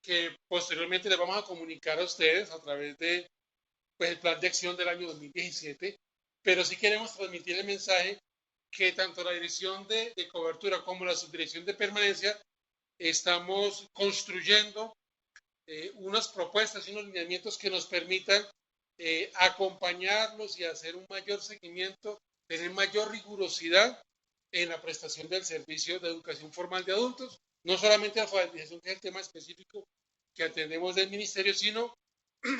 que posteriormente les vamos a comunicar a ustedes a través de pues, el plan de acción del año 2017, pero sí queremos transmitir el mensaje que tanto la dirección de cobertura como la subdirección de permanencia estamos construyendo unas propuestas y unos lineamientos que nos permitan acompañarlos y hacer un mayor seguimiento, tener mayor rigurosidad en la prestación del servicio de educación formal de adultos, no solamente la alfabetización, que es el tema específico que atendemos del ministerio, sino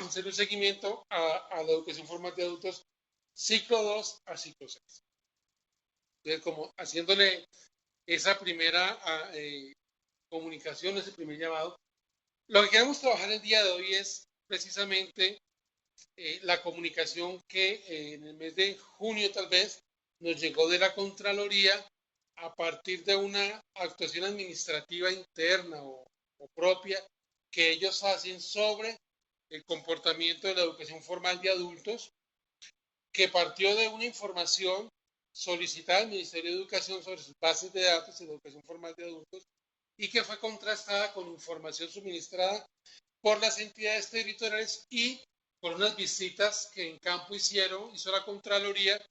hacer un seguimiento a la educación formal de adultos ciclo 2 a ciclo 6. Entonces, como haciéndole esa primera comunicación, ese primer llamado, lo que queremos trabajar el día de hoy es precisamente la comunicación que en el mes de junio tal vez nos llegó de la Contraloría a partir de una actuación administrativa interna o propia que ellos hacen sobre el comportamiento de la educación formal de adultos, que partió de una información solicitada al Ministerio de Educación sobre sus bases de datos de la educación formal de adultos y que fue contrastada con información suministrada por las entidades territoriales y por unas visitas que en campo hizo la Contraloría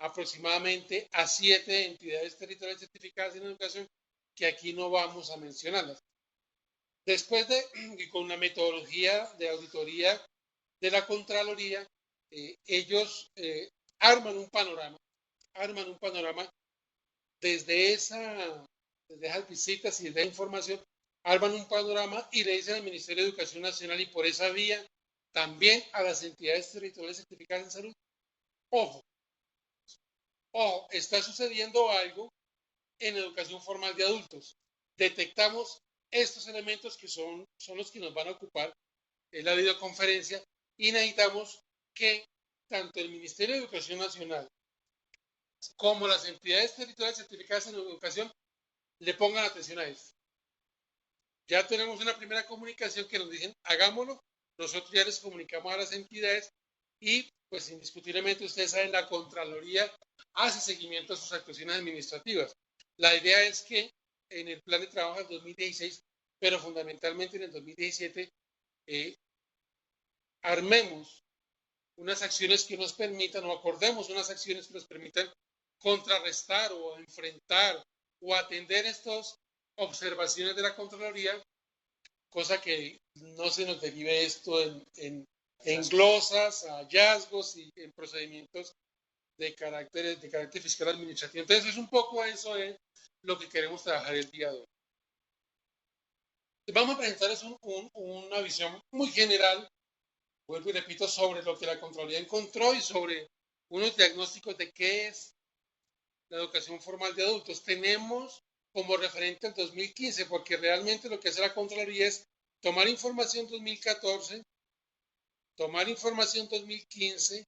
aproximadamente a 7 entidades territoriales certificadas en educación, que aquí no vamos a mencionarlas. Después de, y con una metodología de auditoría de la Contraloría, ellos arman un panorama desde esas visitas y desde esa información, arman un panorama y le dicen al Ministerio de Educación Nacional y por esa vía también a las entidades territoriales certificadas en salud, ojo, está sucediendo algo en educación formal de adultos. Detectamos estos elementos que son los que nos van a ocupar en la videoconferencia y necesitamos que tanto el Ministerio de Educación Nacional como las entidades territoriales certificadas en educación le pongan atención a esto. Ya tenemos una primera comunicación que nos dicen, hagámoslo, nosotros ya les comunicamos a las entidades y pues indiscutiblemente ustedes saben, la Contraloría hace seguimiento a sus actuaciones administrativas. La idea es que en el plan de trabajo del 2016, pero fundamentalmente en el 2017, armemos unas acciones que nos permitan, o acordemos unas acciones que nos permitan contrarrestar o enfrentar o atender estas observaciones de la Contraloría, cosa que no se nos derive esto en glosas, hallazgos y en procedimientos de carácter fiscal administrativo. Entonces es un poco eso de lo que queremos trabajar el día de hoy. Vamos a presentarles una visión muy general, vuelvo y repito, sobre lo que la Contraloría encontró y sobre unos diagnósticos de qué es la educación formal de adultos. Tenemos como referente el 2015, porque realmente lo que hace la Contraloría es tomar información 2014, tomar información 2015,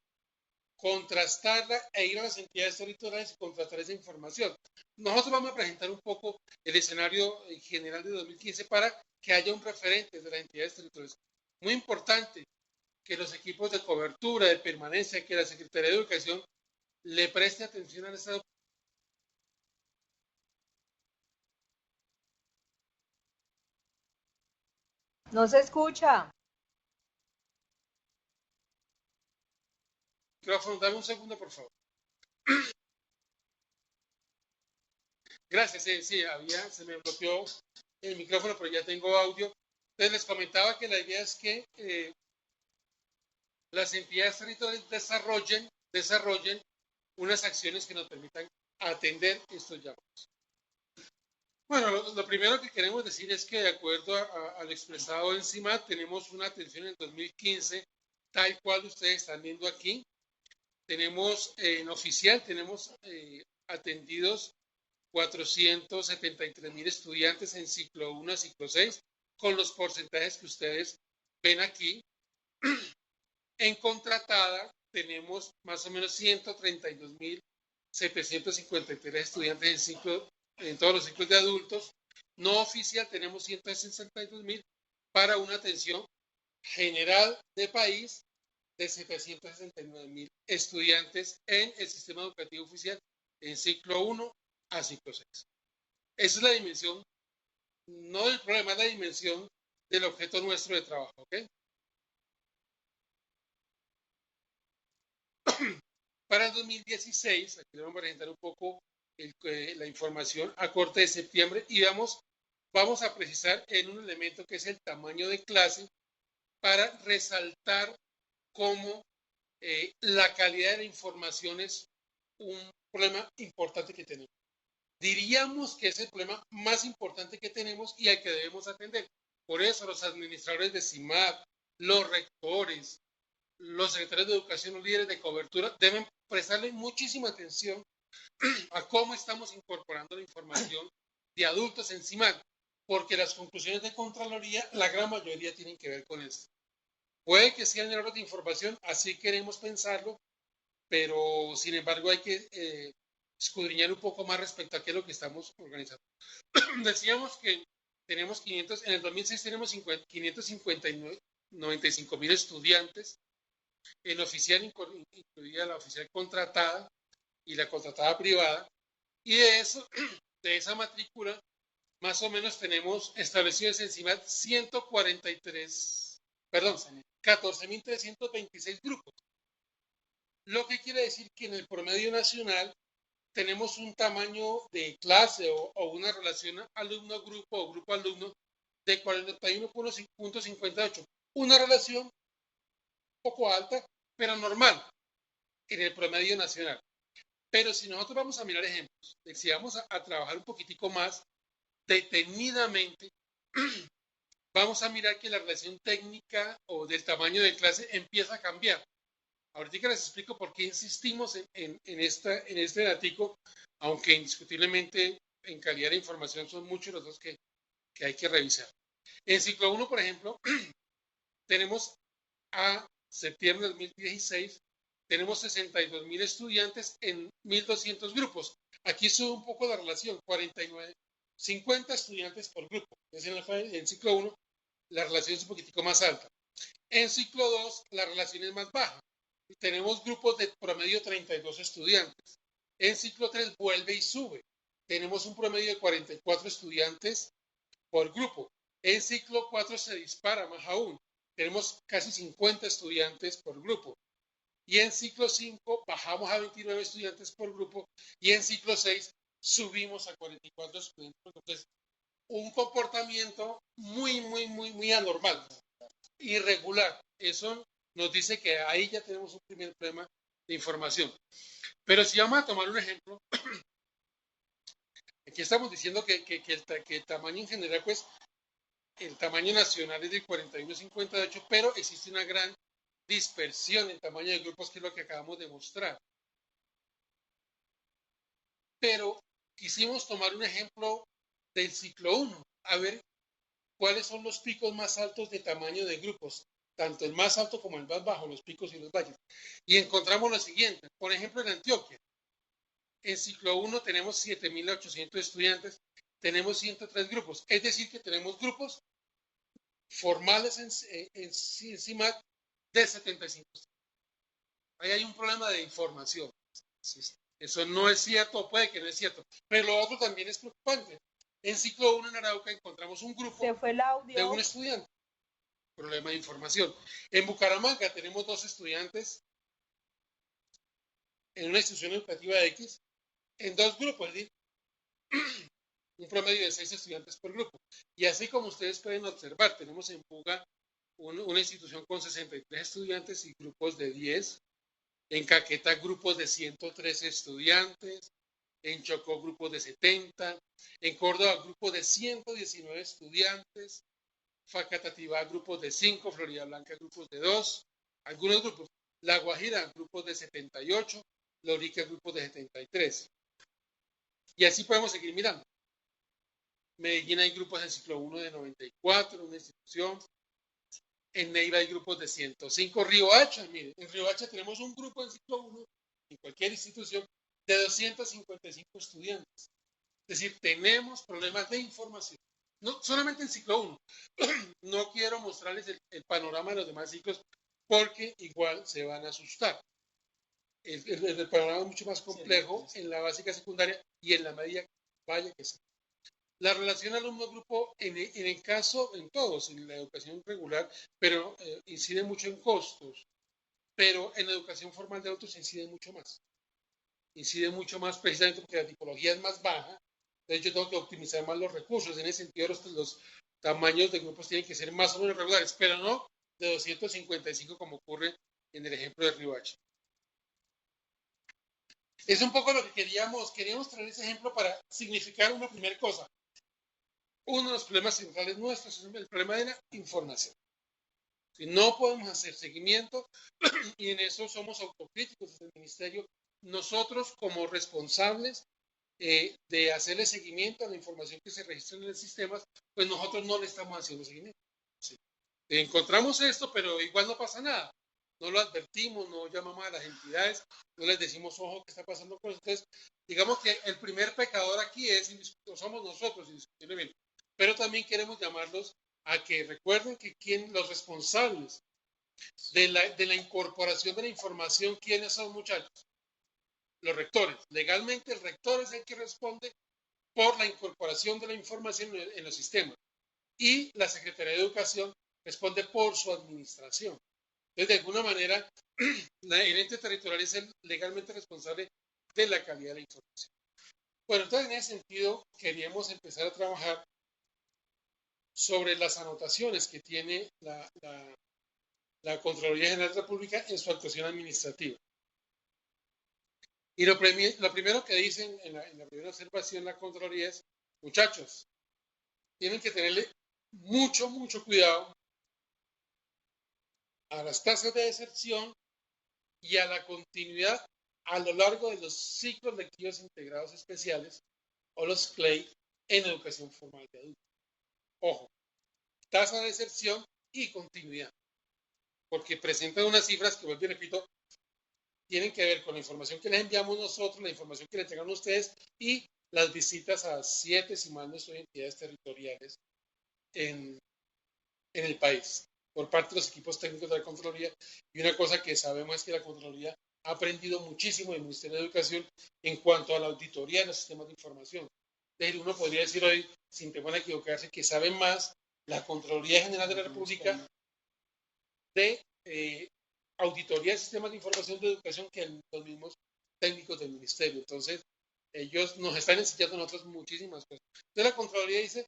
contrastarla e ir a las entidades territoriales y contrastar esa información. Nosotros vamos a presentar un poco el escenario general de 2015 para que haya un referente de las entidades territoriales. Muy importante que los equipos de cobertura, de permanencia, que la Secretaría de Educación le preste atención a esa. No se escucha. Micrófono, dame un segundo, por favor. Gracias, sí, se me bloqueó el micrófono, pero ya tengo audio. Entonces les comentaba que la idea es que las entidades territoriales desarrollen unas acciones que nos permitan atender estos llamados. Bueno, lo primero que queremos decir es que de acuerdo al expresado encima, tenemos una atención en 2015, tal cual ustedes están viendo aquí. Tenemos en oficial, tenemos atendidos 473,000 estudiantes en ciclo 1 a ciclo 6, con los porcentajes que ustedes ven aquí. En contratada tenemos más o menos 132,753 estudiantes en todos los ciclos de adultos. No oficial tenemos 162,000 para una atención general de país de 769,000 estudiantes en el sistema educativo oficial en ciclo 1 a ciclo 6. Esa es la dimensión, no del problema, es la dimensión del objeto nuestro de trabajo, ¿ok? Para el 2016, aquí le vamos a presentar un poco la información a corte de septiembre y vamos a precisar en un elemento que es el tamaño de clase para resaltar cómo la calidad de la información es un problema importante que tenemos. Diríamos que es el problema más importante que tenemos y al que debemos atender. Por eso los administradores de CIMAD, los rectores, los secretarios de educación, los líderes de cobertura deben prestarle muchísima atención a cómo estamos incorporando la información de adultos en CIMAD, porque las conclusiones de Contraloría, la gran mayoría tienen que ver con esto. Puede que sean errores de información, así queremos pensarlo, pero sin embargo hay que escudriñar un poco más respecto a qué es lo que estamos organizando. Decíamos que tenemos 500, en el 2006 tenemos 595.000 estudiantes, en oficial incluida la oficial contratada y la contratada privada, y de esa matrícula, más o menos tenemos establecidos encima 14.326 grupos. Lo que quiere decir que en el promedio nacional tenemos un tamaño de clase o una relación alumno-grupo o grupo-alumno de 41.58. Una relación un poco alta, pero normal en el promedio nacional. Pero si nosotros vamos a mirar ejemplos, si vamos a trabajar un poquitico más detenidamente, vamos a mirar que la relación técnica o del tamaño de clase empieza a cambiar. Ahorita les explico por qué insistimos en este datico, aunque indiscutiblemente en calidad de información son muchos los dos que hay que revisar. En ciclo 1, por ejemplo, tenemos a septiembre de 2016, tenemos 62.000 estudiantes en 1.200 grupos. Aquí sube un poco la relación, 50 estudiantes por grupo. En ciclo 1 la relación es un poquitico más alta. En ciclo 2 la relación es más baja. Tenemos grupos de promedio 32 estudiantes. En ciclo 3 vuelve y sube. Tenemos un promedio de 44 estudiantes por grupo. En ciclo 4 se dispara más aún. Tenemos casi 50 estudiantes por grupo. Y en ciclo 5 bajamos a 29 estudiantes por grupo. Y en ciclo 6 subimos a 44 estudiantes por grupo. Entonces, un comportamiento muy anormal, irregular. Eso nos dice que ahí ya tenemos un primer problema de información. Pero si vamos a tomar un ejemplo, aquí estamos diciendo que el tamaño en general, pues, el tamaño nacional es de 41.58, pero existe una gran dispersión en tamaño de grupos, que es lo que acabamos de mostrar. Pero quisimos tomar un ejemplo del ciclo 1, a ver cuáles son los picos más altos de tamaño de grupos, tanto el más alto como el más bajo, los picos y los valles. Y encontramos lo siguiente, por ejemplo, en Antioquia, en ciclo 1 tenemos 7.800 estudiantes, tenemos 103 grupos, es decir, que tenemos grupos formales en CIMAD de 75. Ahí hay un problema de información. Eso no es cierto, o puede que no es cierto, pero lo otro también es preocupante. En ciclo 1 en Arauca encontramos un grupo de un estudiante. Problema de información. En Bucaramanga tenemos 2 estudiantes en una institución educativa X, en 2 grupos, es decir, un promedio de 6 estudiantes por grupo. Y así como ustedes pueden observar, tenemos en Buga una institución con 63 estudiantes y grupos de 10. En Caquetá grupos de 113 estudiantes. En Chocó grupos de 70. En Córdoba grupos de 119 estudiantes. Facatativá grupos de 5, Florida Blanca grupos de 2, algunos grupos, La Guajira grupos de 78, Lorica grupos de 73. Y así podemos seguir mirando. Medellín hay grupos en ciclo 1 de 94, una institución. En Neiva hay grupos de 105. Riohacha, miren, en Riohacha tenemos un grupo en ciclo 1, en cualquier institución, de 255 estudiantes. Es decir, tenemos problemas de información. No solamente en ciclo 1. No quiero mostrarles el panorama de los demás ciclos porque igual se van a asustar. El panorama es mucho más complejo en la básica secundaria y en la media, vaya que sí. La relación alumno-grupo, en el caso, en todos, en la educación regular, pero incide mucho en costos, pero en la educación formal de adultos incide mucho más. Incide mucho más precisamente porque la tipología es más baja, entonces yo tengo que optimizar más los recursos. En ese sentido, los tamaños de grupos tienen que ser más o menos regulares, pero no de 255 como ocurre en el ejemplo de Rivachi. Es un poco lo que queríamos traer ese ejemplo para significar una primera cosa. Uno de los problemas centrales nuestros es el problema de la información. Si no podemos hacer seguimiento, y en eso somos autocríticos desde el ministerio, nosotros como responsables de hacerle seguimiento a la información que se registra en el sistema, pues nosotros no le estamos haciendo seguimiento. ¿Sí? Encontramos esto, pero igual no pasa nada. No lo advertimos, no llamamos a las entidades, no les decimos, ojo, ¿qué está pasando con ustedes? Digamos que el primer pecador aquí somos nosotros, indiscutiblemente. Pero también queremos llamarlos a que recuerden que los responsables de la incorporación de la información, ¿quiénes son, muchachos? Los rectores. Legalmente el rector es el que responde por la incorporación de la información en los sistemas. Y la Secretaría de Educación responde por su administración. Entonces, de alguna manera, el ente territorial es el legalmente responsable de la calidad de la información. Bueno, entonces en ese sentido queríamos empezar a trabajar sobre las anotaciones que tiene la Contraloría General de la República en su actuación administrativa. Y lo primero que dicen en la primera observación la Contraloría es, muchachos, tienen que tenerle mucho cuidado a las tasas de deserción y a la continuidad a lo largo de los ciclos lectivos integrados especiales o los CLEI en educación formal de adultos. Ojo, tasa de deserción y continuidad, porque presentan unas cifras que, vuelvo y repito, tienen que ver con la información que les enviamos nosotros, la información que les entregan ustedes y las visitas a 7, si mal no estoy, entidades territoriales en el país por parte de los equipos técnicos de la Contraloría. Y una cosa que sabemos es que la Contraloría ha aprendido muchísimo del Ministerio de Educación en cuanto a la auditoría de los sistemas de información. Es decir, uno podría decir hoy, sin temor a equivocarse, que sabe más la Contraloría General de la República de auditoría de sistemas de información de educación que los mismos técnicos del ministerio. Entonces, ellos nos están enseñando a nosotros muchísimas cosas. Entonces, la Contraloría dice,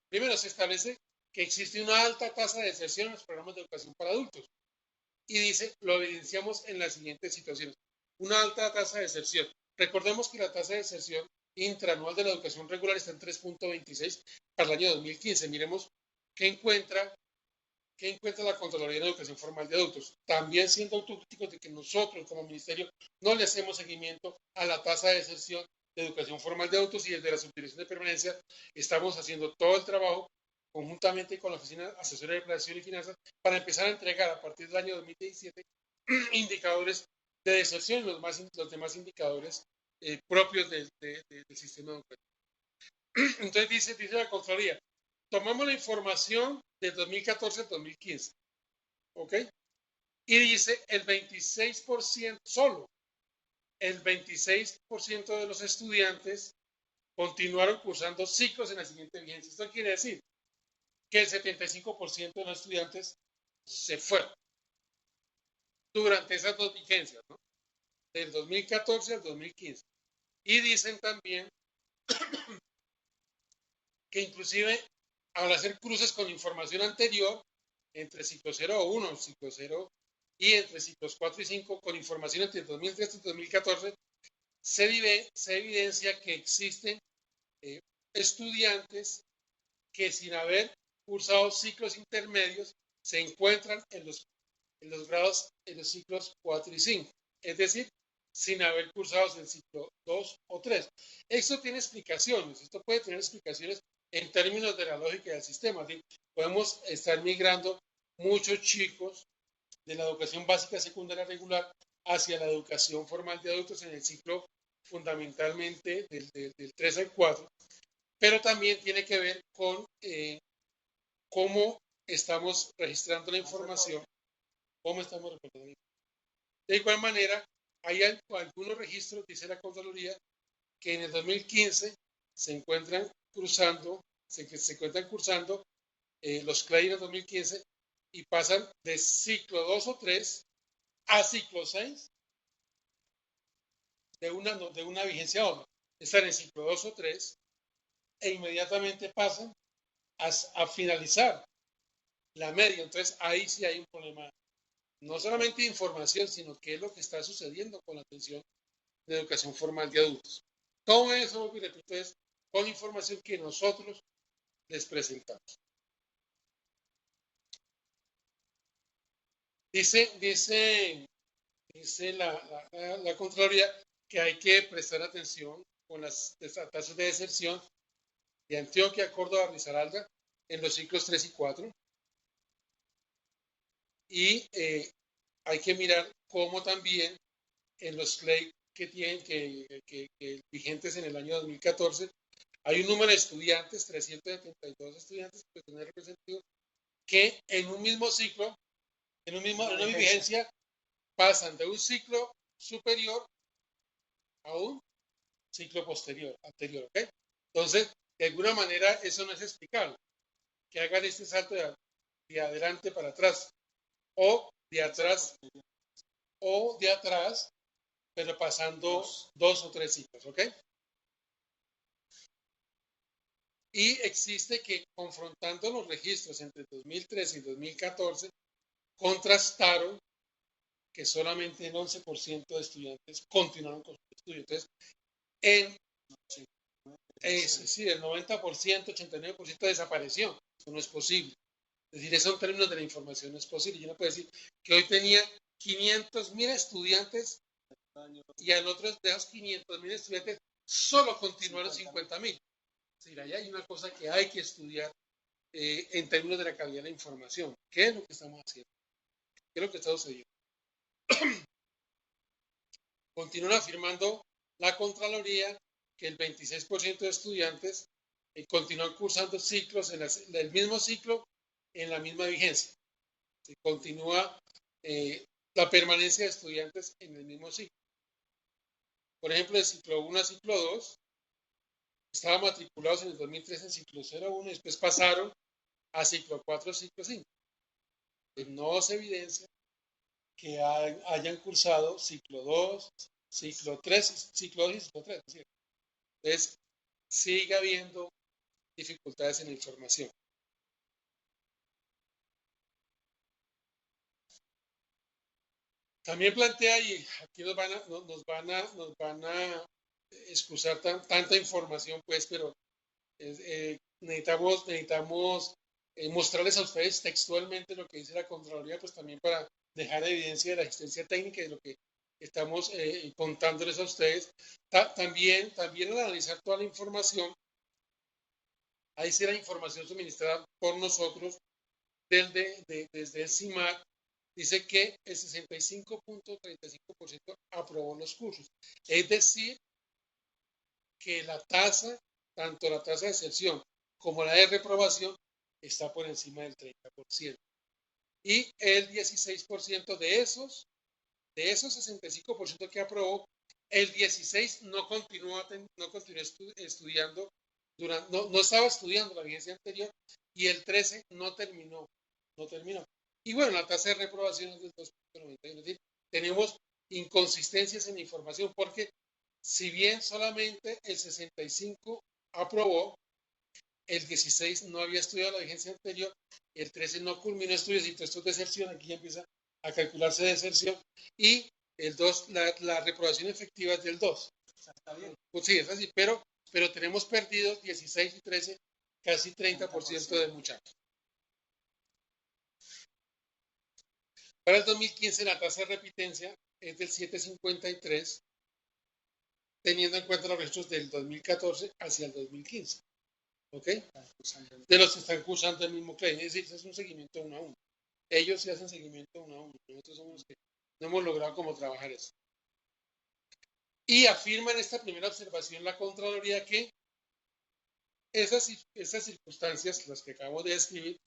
primero, se establece que existe una alta tasa de deserción en los programas de educación para adultos. Y dice, lo evidenciamos en las siguientes situaciones. Una alta tasa de deserción. Recordemos que la tasa de deserción intraanual de la educación regular está en 3.26 para el año 2015. Miremos qué encuentra la Contraloría de Educación Formal de Adultos. También siendo autocríticos de que nosotros como ministerio no le hacemos seguimiento a la tasa de deserción de educación formal de adultos y desde la subdirección de permanencia estamos haciendo todo el trabajo conjuntamente con la Oficina Asesora de Planeación y Finanzas para empezar a entregar a partir del año 2017 indicadores de deserción y los demás indicadores propios del sistema educativo. Entonces dice la Contraloría, tomamos la información del 2014 al 2015, ¿ok? Y dice el 26%, solo el 26% de los estudiantes continuaron cursando ciclos en la siguiente vigencia. Esto quiere decir que el 75% de los estudiantes se fueron durante esas dos vigencias, ¿no? Del 2014 al 2015. Y dicen también que inclusive al hacer cruces con información anterior, entre ciclo 0 o 1, ciclo 0 y entre ciclos 4 y 5, con información entre 2013 y 2014, se evidencia que existen estudiantes que sin haber cursado ciclos intermedios se encuentran en los grados, en los ciclos 4 y 5, es decir, sin haber cursado el ciclo 2 o 3. Esto tiene explicaciones, esto puede tener explicaciones en términos de la lógica del sistema. ¿Sí? Podemos estar migrando muchos chicos de la educación básica secundaria regular hacia la educación formal de adultos en el ciclo fundamentalmente del 3 al 4, pero también tiene que ver con cómo estamos registrando la información, cómo estamos reportando. De igual manera, hay algunos registros, dice la Contraloría, que en el 2015 se encuentran cursando, se encuentran cursando los CLEI en el 2015 y pasan de ciclo 2 o 3 a ciclo 6 de una vigencia a otra. Están en ciclo 2 o 3 e inmediatamente pasan a finalizar la media. Entonces ahí sí hay un problema, no solamente de información, sino qué es lo que está sucediendo con la atención de educación formal de adultos. Todo eso, repito, es con información que nosotros les presentamos. Dice la Contraloría que hay que prestar atención con las tasas de deserción de Antioquia, Córdoba, Risaralda en los ciclos 3 y 4. Y hay que mirar cómo también en los CLEI que tienen que vigentes en el año 2014 hay un número de estudiantes, 372 estudiantes que tener representativos, que en un mismo ciclo, en una vigencia, pasan de un ciclo superior a un ciclo anterior, ¿ok? Entonces, de alguna manera, eso no es explicable. Que hagan este salto de adelante para atrás, o de atrás, pero pasando dos o tres ciclos, ¿ok? Y existe que, confrontando los registros entre 2013 y 2014, contrastaron que solamente el 11% de estudiantes continuaron con sus estudios. Entonces, el 90%, 89% desapareció. Eso no es posible. Es decir, eso en términos de la información no es posible. Yo no puedo decir que hoy tenía 500.000 estudiantes y al otro de esos 500.000 estudiantes solo continuaron 50.000. Es decir, ahí hay una cosa que hay que estudiar en términos de la calidad de la información. ¿Qué es lo que estamos haciendo? ¿Qué es lo que está sucediendo? Continúan afirmando la Contraloría que el 26% de estudiantes continúan cursando ciclos en el mismo ciclo en la misma vigencia. Se continúa la permanencia de estudiantes en el mismo ciclo. Por ejemplo, de ciclo 1 a ciclo 2, estaban matriculados en el 2013 en ciclo 0-1 y después pasaron a ciclo 4, ciclo 5. No se evidencia que hayan cursado ciclo 2, ciclo 3, ciclo 2 y ciclo 3. Entonces, sigue habiendo dificultades en la información. También plantea, y aquí nos van a excusar tanta información, pues, pero necesitamos mostrarles a ustedes textualmente lo que dice la Contraloría, pues también para dejar evidencia de la asistencia técnica y de lo que estamos contándoles a ustedes. También al analizar toda la información, ahí sí la información suministrada por nosotros desde el CIMAC, dice que el 65.35% aprobó los cursos. Es decir, que la tasa, tanto la tasa de excepción como la de reprobación, está por encima del 30%. Y el 16% de esos 65% que aprobó, el 16% no continuó estudiando, no estaba estudiando la vigencia anterior, y el 13% no terminó. Y bueno, la tasa de reprobación es del 2.91. Es decir, tenemos inconsistencias en la información porque si bien solamente el 65% aprobó, el 16% no había estudiado la vigencia anterior, el 13% no culminó estudios, y esto es deserción, aquí ya empieza a calcularse deserción, y el 2, la reprobación efectiva es del 2. Está bien. Pues sí, es así, pero tenemos perdidos 16 y 13, casi 30% de muchachos. Para el 2015 la tasa de repitencia es del 7.53, teniendo en cuenta los registros del 2014 hacia el 2015. ¿Ok? De los que están cursando el mismo CLEI. Es decir, es un seguimiento uno a uno. Ellos sí hacen seguimiento uno a uno. Nosotros somos los que no hemos logrado cómo trabajar eso. Y afirma en esta primera observación la Contraloría que esas circunstancias, las que acabo de describir,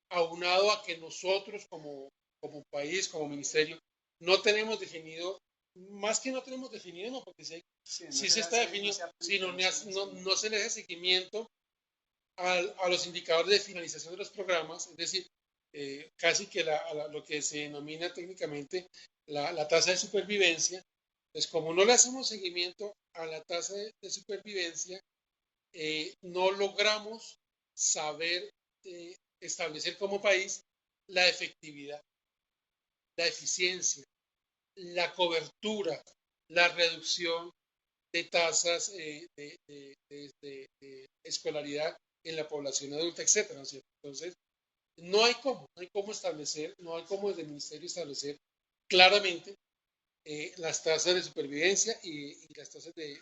aunado a que nosotros como país, como ministerio, no tenemos definido más que no tenemos definido, no, porque Sí, sí se está definido, sino no se le hace seguimiento a los indicadores de finalización de los programas, es decir, casi que lo que se denomina técnicamente la tasa de supervivencia. Pues como no le hacemos seguimiento a la tasa de supervivencia, no logramos saber establecer como país la efectividad, la eficiencia, la cobertura, la reducción de tasas de escolaridad en la población adulta, etcétera, ¿no es cierto? Entonces, no hay cómo establecer, no hay cómo desde el ministerio establecer claramente las tasas de supervivencia y las tasas de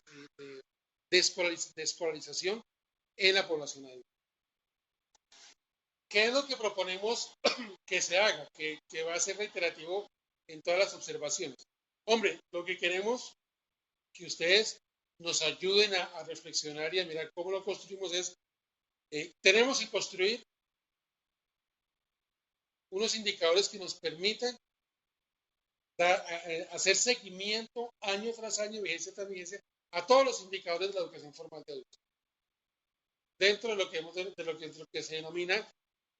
escolarización en la población adulta. ¿Qué es lo que proponemos que se haga? Que va a ser reiterativo en todas las observaciones. Hombre, lo que queremos que ustedes nos ayuden a reflexionar y a mirar cómo lo construimos es, tenemos que construir unos indicadores que nos permitan hacer seguimiento año tras año, vigencia tras vigencia, a todos los indicadores de la educación formal de adultos. Dentro de lo que se denomina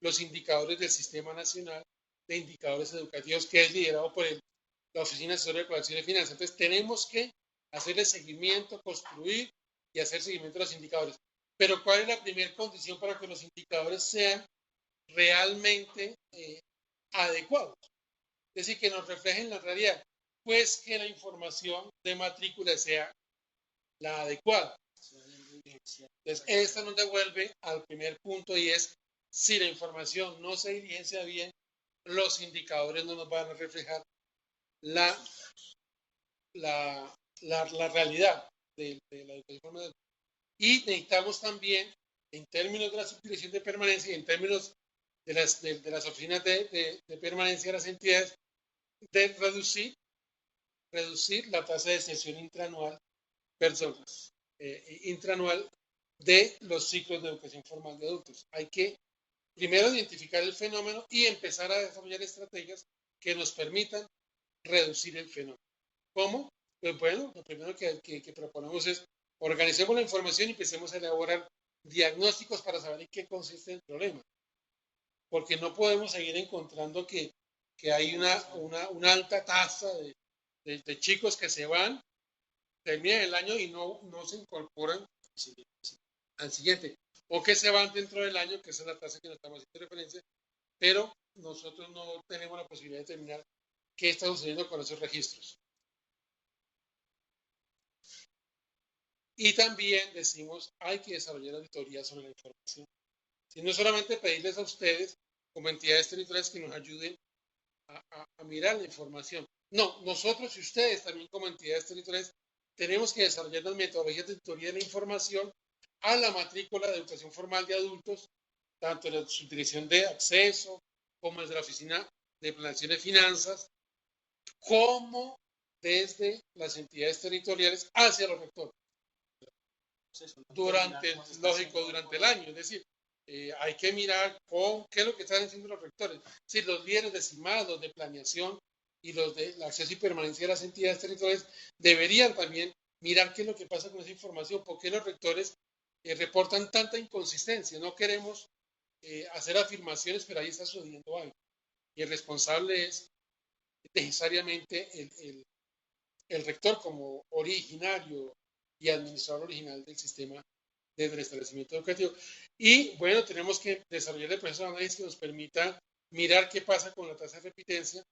los indicadores del Sistema Nacional de Indicadores Educativos, que es liderado por la Oficina Asesora de Colección de Finanzas. Entonces, tenemos que hacerle seguimiento, construir y hacer seguimiento de los indicadores. Pero, ¿cuál es la primera condición para que los indicadores sean realmente adecuados? Es decir, que nos reflejen la realidad. Pues que la información de matrícula sea la adecuada. Entonces, esto nos devuelve al primer punto y es, si la información no se diligencia bien, los indicadores no nos van a reflejar la realidad de la educación formal. Y necesitamos también, en términos de la subdirección de permanencia y en términos de las oficinas de permanencia de las entidades, de reducir la tasa de deserción intranual de los ciclos de educación formal de adultos. Hay que primero identificar el fenómeno y empezar a desarrollar estrategias que nos permitan reducir el fenómeno. ¿Cómo? Pues bueno, lo primero que proponemos es organicemos la información y empecemos a elaborar diagnósticos para saber en qué consiste el problema. Porque no podemos seguir encontrando que hay una alta tasa de chicos que se van, terminan el año y no se incorporan al siguiente. O que se van dentro del año, que esa es la tasa que nos estamos haciendo referencia, pero nosotros no tenemos la posibilidad de determinar qué está sucediendo con esos registros. Y también decimos, hay que desarrollar auditorías sobre la información. Si no solamente pedirles a ustedes, como entidades territoriales, que nos ayuden a mirar la información. No, nosotros y ustedes también como entidades territoriales tenemos que desarrollar las metodologías de auditoría de la información a la matrícula de educación formal de adultos, tanto en la subdirección de acceso, como desde la Oficina de Planeación de Finanzas, como desde las entidades territoriales hacia los rectores. Durante el año, es decir, hay que mirar qué es lo que están haciendo los rectores. Si los líderes de CIMAD, los de planeación y los de acceso y permanencia de las entidades territoriales deberían también mirar qué es lo que pasa con esa información, por qué los rectores reportan tanta inconsistencia. No queremos hacer afirmaciones, pero ahí está sucediendo algo. Y el responsable es necesariamente el rector como originario y administrador original del sistema del establecimiento educativo. Y bueno, tenemos que desarrollar el proceso de análisis que nos permita mirar qué pasa con la tasa de repitencia,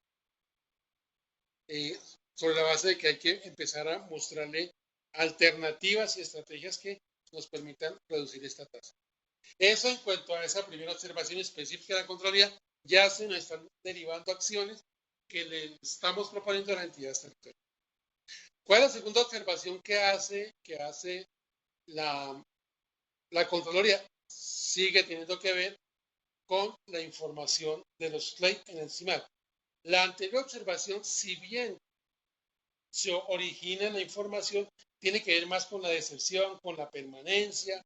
sobre la base de que hay que empezar a mostrarle alternativas y estrategias que nos permitan reducir esta tasa. Eso en cuanto a esa primera observación específica de la Contraloría, ya se nos están derivando acciones que le estamos proponiendo a las entidades territoriales. ¿Cuál es la segunda observación que hace la Contraloría? Sigue teniendo que ver con la información de los CLEI en el CIMAD. La anterior observación, si bien se origina en la información, tiene que ver más con la deserción, con la permanencia,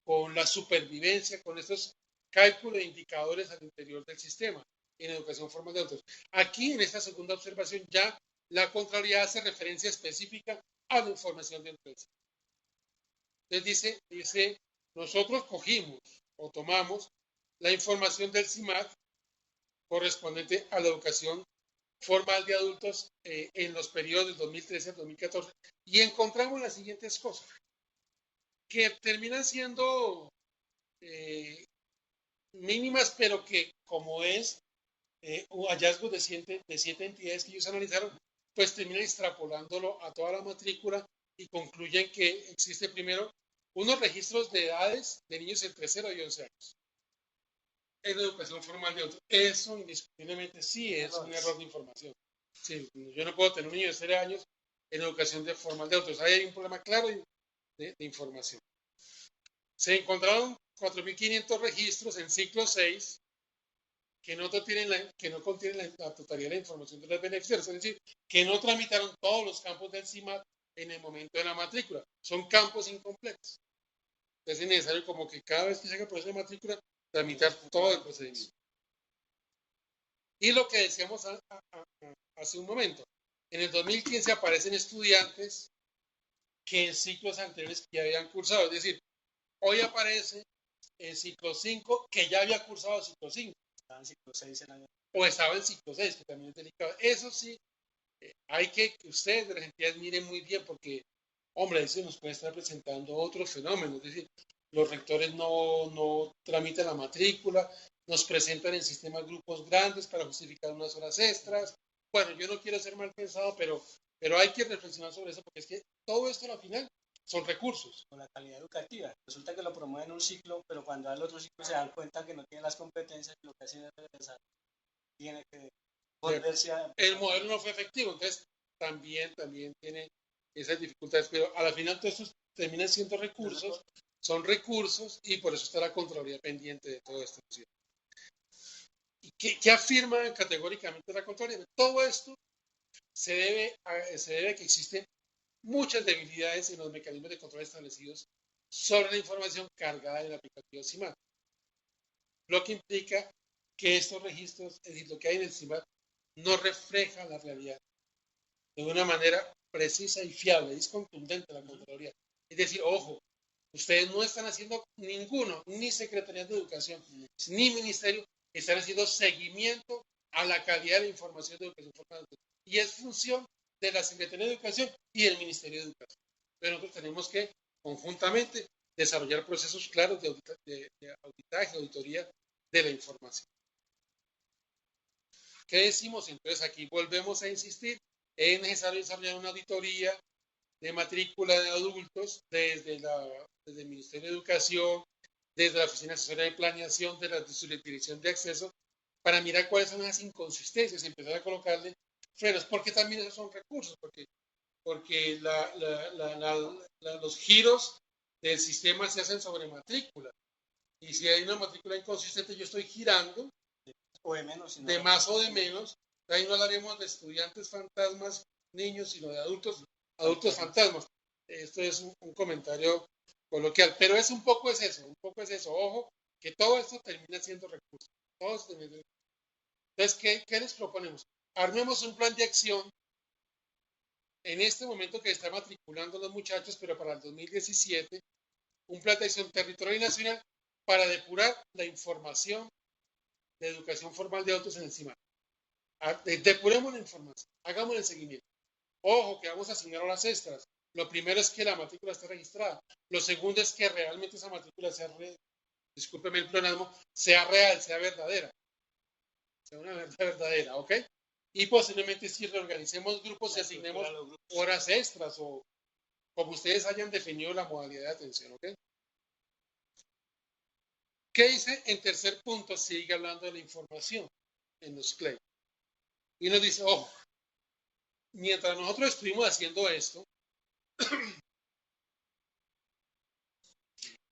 con la supervivencia, con estos cálculos de indicadores al interior del sistema en educación formal de adultos. Aquí, en esta segunda observación, ya la Contraloría hace referencia específica a la información de empresa. Entonces dice, nosotros cogimos o tomamos la información del CIMAD correspondiente a la educación formal de adultos en los periodos del 2013 al 2014 y encontramos las siguientes cosas que terminan siendo mínimas, pero que como es hallazgos de 7 entidades que ellos analizaron, pues terminan extrapolándolo a toda la matrícula y concluyen que existe primero unos registros de edades de niños entre 0 y 11 años en la educación formal de adultos. Eso indiscutiblemente sí es un error de información. Sí, yo no puedo tener un niño de 0 años en educación formal de adultos. Ahí hay un problema claro de información. Se encontraron 4.500 registros en ciclo 6 que no contienen la totalidad de la información de los beneficiarios, es decir, que no tramitaron todos los campos del CIMAD en el momento de la matrícula. Son campos incompletos. Entonces es necesario como que cada vez que se haga el proceso de matrícula, tramitar todo el procedimiento. Y lo que decíamos hace un momento, en el 2015 aparecen estudiantes que en ciclos anteriores ya habían cursado, es decir, hoy aparece en ciclo 5 que ya había cursado ciclo 5. Estaba en ciclo 6 el año. O estaba en ciclo 6, que también es delicado. Eso sí, hay que ustedes de las entidades miren muy bien, porque, hombre, eso nos puede estar presentando otros fenómenos. Es decir, los rectores no tramitan la matrícula, nos presentan en sistemas grupos grandes para justificar unas horas extras. Bueno, yo no quiero ser mal pensado, pero hay que reflexionar sobre eso, porque es que todo esto al final son recursos. Con la calidad educativa. Resulta que lo promueven un ciclo, pero cuando al otro ciclo se dan cuenta que no tienen las competencias, lo que hacen es regresar. Tiene que volverse a... El modelo no fue efectivo, entonces también tiene esas dificultades, pero a la final todo esto termina siendo recursos, son recursos y por eso está la Contraloría pendiente de todo esto. ¿Y qué afirma categóricamente la Contraloría? Todo esto se debe a que existen muchas debilidades en los mecanismos de control establecidos sobre la información cargada en el aplicativo CIMAD, lo que implica que estos registros, es decir, lo que hay en el CIMAD, no refleja la realidad de una manera precisa y fiable, es contundente la Contraloría. Es decir, ojo, ustedes no están haciendo ninguno, ni Secretaría de Educación, ni Ministerio, están haciendo seguimiento a la calidad de la información de educación formal. Y es función de la Secretaría de Educación y del Ministerio de Educación. Pero nosotros tenemos que conjuntamente desarrollar procesos claros de auditaje, auditoría de la información. ¿Qué decimos? Entonces aquí volvemos a insistir, es necesario desarrollar una auditoría de matrícula de adultos desde el Ministerio de Educación, desde la Oficina Asesora de Planeación de la Dirección de Acceso, para mirar cuáles son las inconsistencias y empezar a colocarle frenos, porque también esos son recursos, porque los giros del sistema se hacen sobre matrícula. Y si hay una matrícula inconsistente, yo estoy girando o de menos, de más o de menos. Ahí no hablaremos de estudiantes fantasmas, niños, sino de adultos fantasmas. Esto es un comentario coloquial, pero un poco es eso. Ojo, que todo esto termina siendo recursos. Entonces, ¿qué les proponemos? Armemos un plan de acción en este momento que está matriculando a los muchachos, pero para el 2017, un plan de acción territorial y nacional para depurar la información de educación formal de adultos en el CIMAD. Depuremos la información, hagamos el seguimiento. Ojo, que vamos a asignar horas extras. Lo primero es que la matrícula esté registrada. Lo segundo es que realmente esa matrícula sea, discúlpeme el pleonasmo, sea real, sea verdadera. Sea una verdadera, ¿ok? Y posiblemente si reorganicemos grupos y asignemos horas extras o como ustedes hayan definido la modalidad de atención, ¿ok? ¿Qué dice en tercer punto? Sigue hablando de la información en los CLEI. Y nos dice, ojo, mientras nosotros estuvimos haciendo esto,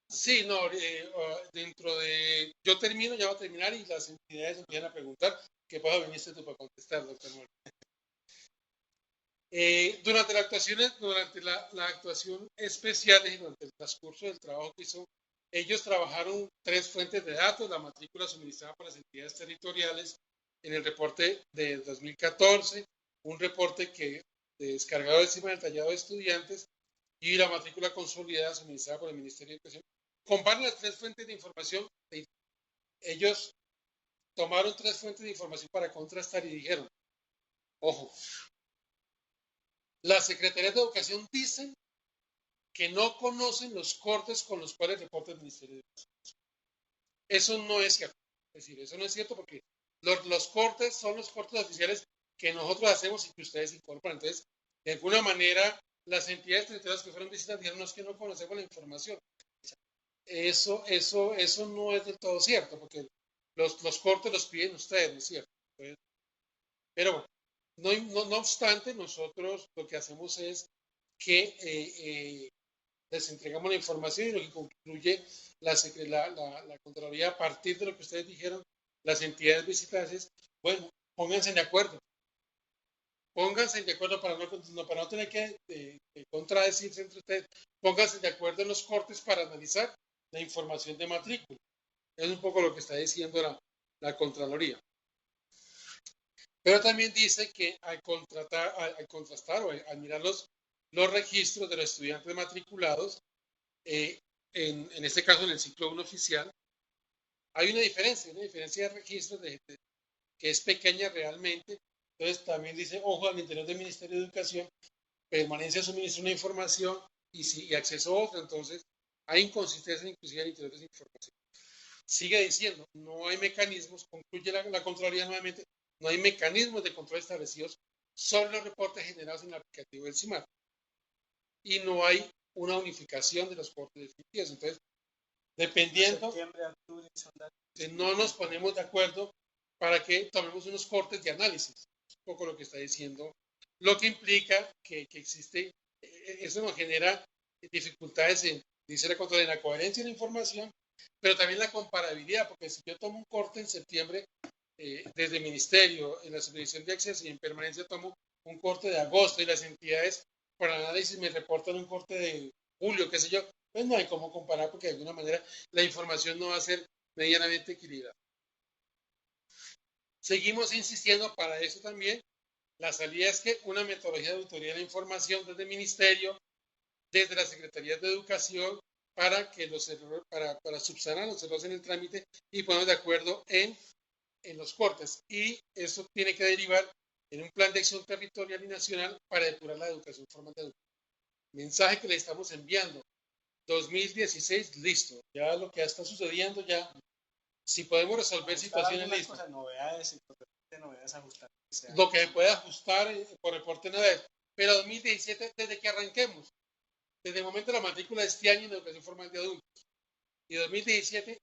sí, no, yo termino, ya voy a terminar y las entidades empiezan a preguntar qué pasa, veniste tú para contestar, doctor Mora. Durante la actuación especial y durante el transcurso del trabajo que hizo, ellos trabajaron 3 fuentes de datos, la matrícula suministrada por las entidades territoriales en el reporte de 2014, un reporte que descargado encima del tallado de estudiantes y la matrícula consolidada suministrada por el Ministerio de Educación. Comparen las tres fuentes de información. Ellos tomaron tres fuentes de información para contrastar y dijeron, ojo, las secretarías de educación dicen que no conocen los cortes con los cuales reporta el Ministerio de Educación. Eso no es cierto. Es decir, eso no es cierto porque los cortes son los cortes oficiales que nosotros hacemos y que ustedes incorporan. Entonces, de alguna manera, las entidades territoriales que fueron visitadas dijeron, no, es que no conocemos la información. Eso no es del todo cierto, porque los cortes los piden ustedes, ¿no es cierto? Entonces, pero no obstante, nosotros lo que hacemos es que les entregamos la información y lo que concluye la Contraloría a partir de lo que ustedes dijeron, las entidades visitadas es, bueno, pónganse de acuerdo. Pónganse de acuerdo para no tener que contradecirse entre ustedes. Pónganse de acuerdo en los cortes para analizar la información de matrícula. Es un poco lo que está diciendo la Contraloría. Pero también dice que al contrastar o al mirar los registros de los estudiantes matriculados, en este caso en el ciclo 1 oficial, hay una diferencia de registros que es pequeña realmente. Entonces también dice, ojo, al interior del Ministerio de Educación, permanencia suministra una información y acceso a otra, entonces hay inconsistencia inclusive al interior de esa información. Sigue diciendo, no hay mecanismos, concluye la Contraloría nuevamente, no hay mecanismos de control establecidos sobre los reportes generados en el aplicativo del CIMAR. Y no hay una unificación de los cortes definitivos. Entonces, dependiendo, no nos ponemos de acuerdo para que tomemos unos cortes de análisis. Es un poco lo que está diciendo, lo que implica que existe, eso nos genera dificultades dice la Contraloría, en la coherencia de la información, pero también la comparabilidad, porque si yo tomo un corte en septiembre desde el Ministerio, en la Subdirección de Acceso y en permanencia tomo un corte de agosto y las entidades para análisis me reportan un corte de julio, qué sé yo, pues no hay cómo comparar porque de alguna manera la información no va a ser medianamente equilibrada. Seguimos insistiendo para eso también. La salida es que una metodología de auditoría de la información desde el Ministerio, desde las Secretarías de Educación, para que los errores, para subsanar los errores en el trámite y ponernos de acuerdo en los cortes. Y eso tiene que derivar en un plan de acción territorial y nacional para depurar la educación formal de adultos. Mensaje que le estamos enviando. 2016, listo. Ya lo que está sucediendo, ya. Si podemos resolver situaciones, listo. Novedades, ajustar. Lo que puede ajustar por reporte novedades. Pero 2017, desde que arranquemos, desde el momento de la matrícula de este año en educación formal de adultos. Y 2017,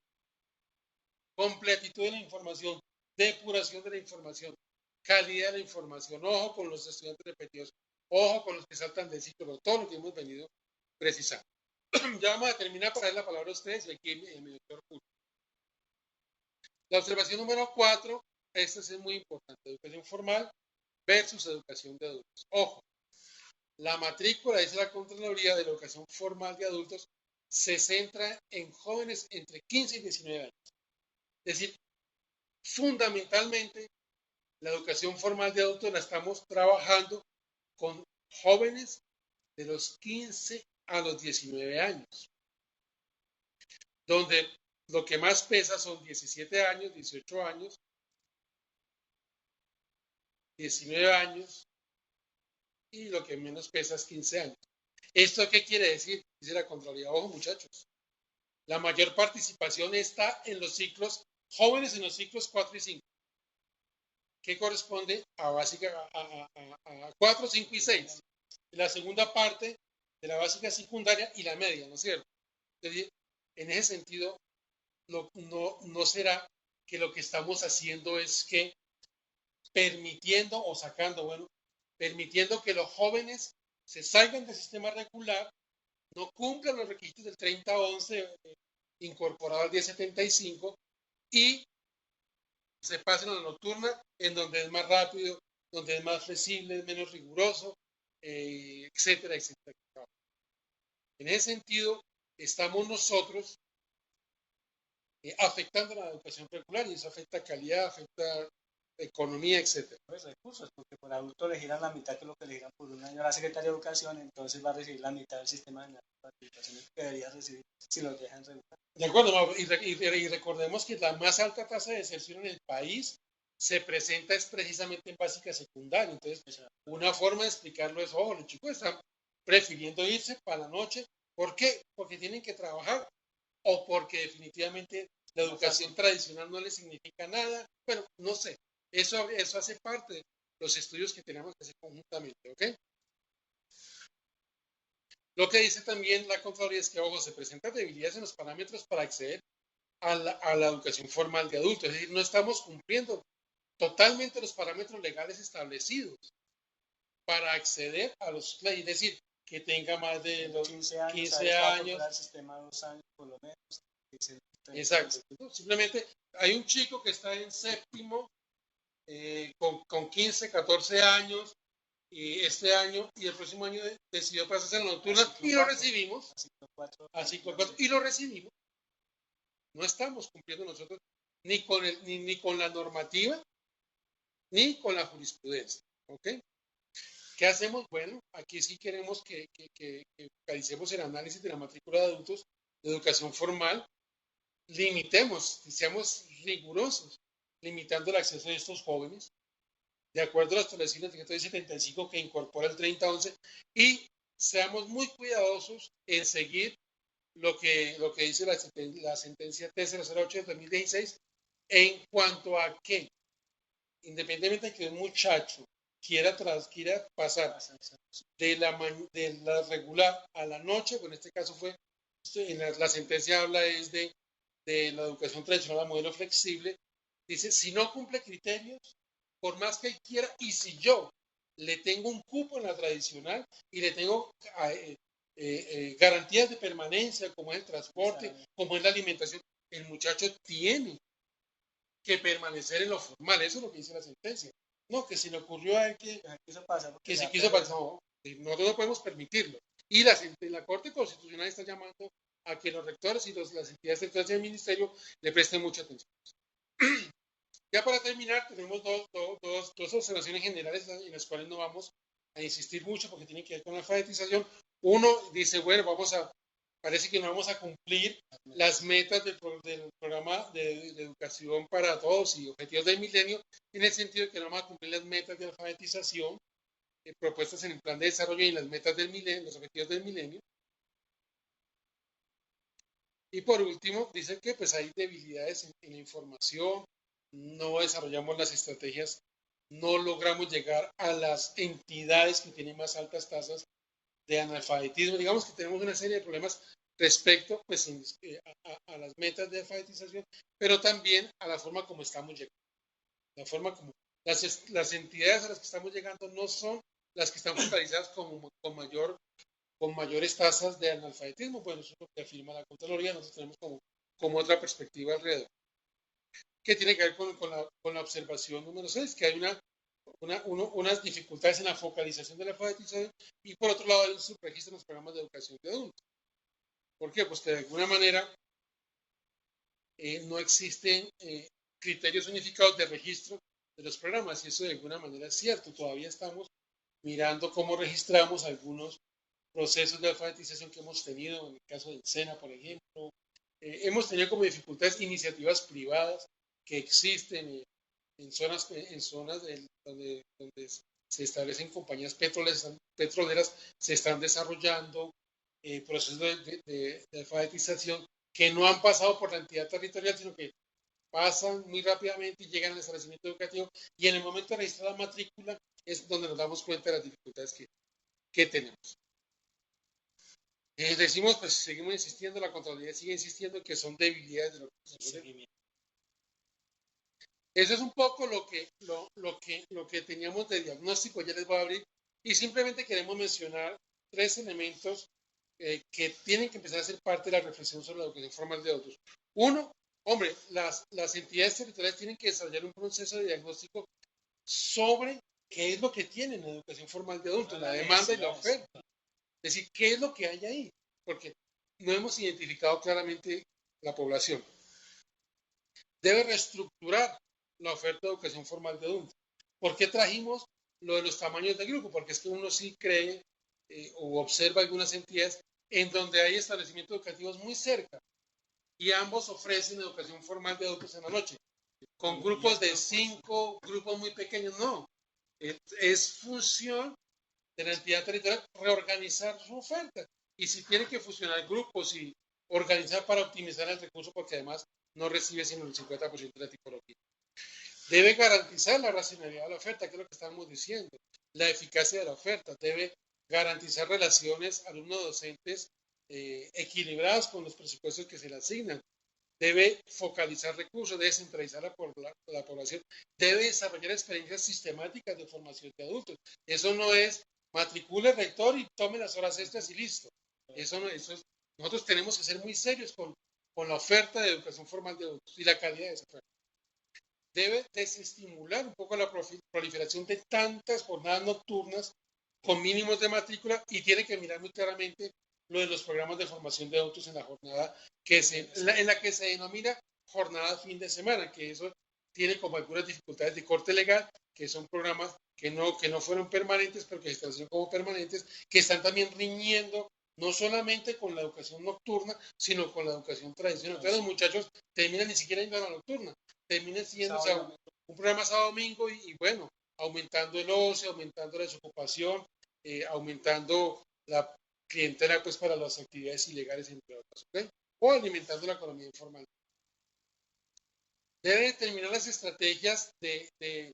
completitud de la información, depuración de la información, calidad de la información, ojo con los estudiantes repetidos, ojo con los que saltan del ciclo, todo lo que hemos venido precisando. Ya vamos a terminar para dar la palabra a ustedes y aquí en mi doctor Julio. La observación número 4, esta es muy importante, educación formal versus educación de adultos. Ojo, la matrícula, dice la Contraloría de la educación formal de adultos, se centra en jóvenes entre 15 y 19 años. Es decir, fundamentalmente, la educación formal de adultos la estamos trabajando con jóvenes de los 15 a los 19 años, donde lo que más pesa son 17 años, 18 años, 19 años y lo que menos pesa es 15 años. ¿Esto qué quiere decir? Dice la Contraloría, ojo muchachos, la mayor participación está en los ciclos jóvenes, en los ciclos 4 y 5, que corresponde a básica a 4, 5 y 6. La segunda parte de la básica secundaria y la media, ¿no es cierto? Entonces, en ese sentido, no será que lo que estamos haciendo es que permitiendo o sacando, bueno, permitiendo que los jóvenes se salgan del sistema regular, no cumplan los requisitos del 3011 incorporado al 1075 y se pasen a la nocturna en donde es más rápido, donde es más flexible, es menos riguroso, etcétera, etcétera. En ese sentido, estamos nosotros afectando la educación regular y eso afecta calidad, afecta economía, etcétera. Pues recursos, porque por adulto le giran la mitad que lo que le giran por un año a la Secretaría de Educación, entonces va a recibir la mitad del sistema de participaciones que debería recibir si los dejan regular. De acuerdo, Mauro, y recordemos que la más alta tasa de deserción en el país se presenta es precisamente en básica secundaria. Entonces, una forma de explicarlo es, oh, los chicos están prefiriendo irse para la noche. ¿Por qué? Porque tienen que trabajar o porque definitivamente la educación tradicional no les significa nada. Bueno, no sé. Eso hace parte de los estudios que tenemos que hacer conjuntamente, ¿ok? Lo que dice también la Contraloría es que, ojo, se presentan debilidades en los parámetros para acceder a la educación formal de adultos. Es decir, no estamos cumpliendo totalmente los parámetros legales establecidos para acceder a los, es decir, que tenga más de los 15 años. El sistema 2 años por lo menos. Exacto. Simplemente hay un chico que está en séptimo con 15, 14 años y este año y el próximo año decidió pasarse en la nocturna y lo recibimos. A ciclo 4 y lo recibimos. No estamos cumpliendo nosotros ni con la normativa ni con la jurisprudencia. ¿Ok? ¿Qué hacemos? Bueno, aquí sí queremos que realicemos el análisis de la matrícula de adultos de educación formal, limitemos, seamos rigurosos, limitando el acceso de estos jóvenes, de acuerdo a lo establecido en el decreto 75 que incorpora el 3011, y seamos muy cuidadosos en seguir lo que dice la sentencia T008 de 2016 en cuanto a que, independientemente de que un muchacho quiera pasar de la regular a la noche, pues en este caso fue, en la sentencia habla es de la educación tradicional a modelo flexible, dice, si no cumple criterios, por más que él quiera, y si yo le tengo un cupo en la tradicional y le tengo garantías de permanencia, como es el transporte, como es la alimentación, el muchacho tiene que permanecer en lo formal. Eso es lo que dice la sentencia. No, que se le ocurrió a él que se quiso pasar. No, nosotros no podemos permitirlo. Y la Corte Constitucional está llamando a que los rectores y las entidades centrales del ministerio le presten mucha atención. Ya para terminar, tenemos dos observaciones generales en las cuales no vamos a insistir mucho porque tienen que ver con la alfabetización. Uno dice, bueno, parece que no vamos a cumplir las metas del programa de educación para todos y objetivos del milenio, en el sentido de que no vamos a cumplir las metas de alfabetización propuestas en el plan de desarrollo y las metas del milenio, los objetivos del milenio. Y por último, dice que pues hay debilidades en la información, no desarrollamos las estrategias, no logramos llegar a las entidades que tienen más altas tasas de analfabetismo. Digamos que tenemos una serie de problemas respecto pues, a las metas de alfabetización, pero también a la forma como estamos llegando. La forma como las entidades a las que estamos llegando no son las que están focalizadas con mayores tasas de analfabetismo. Bueno, eso es lo que afirma la Contraloría, nosotros tenemos como otra perspectiva alrededor, que tiene que ver con la observación número 6, que hay unas dificultades en la focalización de la alfabetización y por otro lado el subregistro en los programas de educación de adultos. ¿Por qué? Pues que de alguna manera no existen criterios unificados de registro de los programas y eso de alguna manera es cierto. Todavía estamos mirando cómo registramos algunos procesos de alfabetización que hemos tenido, en el caso del SENA, por ejemplo. Hemos tenido como dificultades iniciativas privadas que existen en zonas donde se establecen compañías petroleras, se están desarrollando procesos de alfabetización que no han pasado por la entidad territorial, sino que pasan muy rápidamente y llegan al establecimiento educativo y en el momento de registrar la matrícula es donde nos damos cuenta de las dificultades que tenemos. Decimos, pues seguimos insistiendo, la Contraloría sigue insistiendo que son debilidades de lo que se puede. Eso es un poco lo que teníamos de diagnóstico, ya les voy a abrir, y simplemente queremos mencionar 3 elementos que tienen que empezar a ser parte de la reflexión sobre la educación formal de adultos. Uno, hombre, las entidades territoriales tienen que desarrollar un proceso de diagnóstico sobre qué es lo que tienen en educación formal de adultos, la demanda y la oferta. Es decir, ¿qué es lo que hay ahí? Porque no hemos identificado claramente la población. Debe reestructurar la oferta de educación formal de adultos. ¿Por qué trajimos lo de los tamaños de grupo? Porque es que uno sí cree o observa algunas entidades en donde hay establecimientos educativos muy cerca y ambos ofrecen educación formal de adultos en la noche, con grupos de 5, grupos muy pequeños. No, es función de la entidad territorial reorganizar su oferta. Y si tiene que fusionar grupos y organizar para optimizar el recurso, porque además no recibe sino el 50% de la tipología. Debe garantizar la racionalidad de la oferta, que es lo que estamos diciendo, la eficacia de la oferta, debe garantizar relaciones alumnos-docentes equilibradas con los presupuestos que se le asignan, debe focalizar recursos, debe centralizar la población, debe desarrollar experiencias sistemáticas de formación de adultos. Eso no es matricule el rector y tome las horas extras y listo. Eso no, eso es, nosotros tenemos que ser muy serios con la oferta de educación formal de adultos y la calidad de esa oferta. Debe desestimular un poco la proliferación de tantas jornadas nocturnas con mínimos de matrícula y tiene que mirar muy claramente lo de los programas de formación de adultos en la jornada en la que se denomina jornada fin de semana, que eso tiene como algunas dificultades de corte legal, que son programas que no fueron permanentes, pero que se establecieron como permanentes, que están también riñendo no solamente con la educación nocturna, sino con la educación tradicional. Entonces los muchachos terminan ni siquiera yendo a la nocturna, termina siendo un programa sábado domingo y bueno, aumentando el ocio, aumentando la desocupación, aumentando la clientela pues para las actividades ilegales entre otras, ¿okay? O alimentando la economía informal. Debe determinar las estrategias de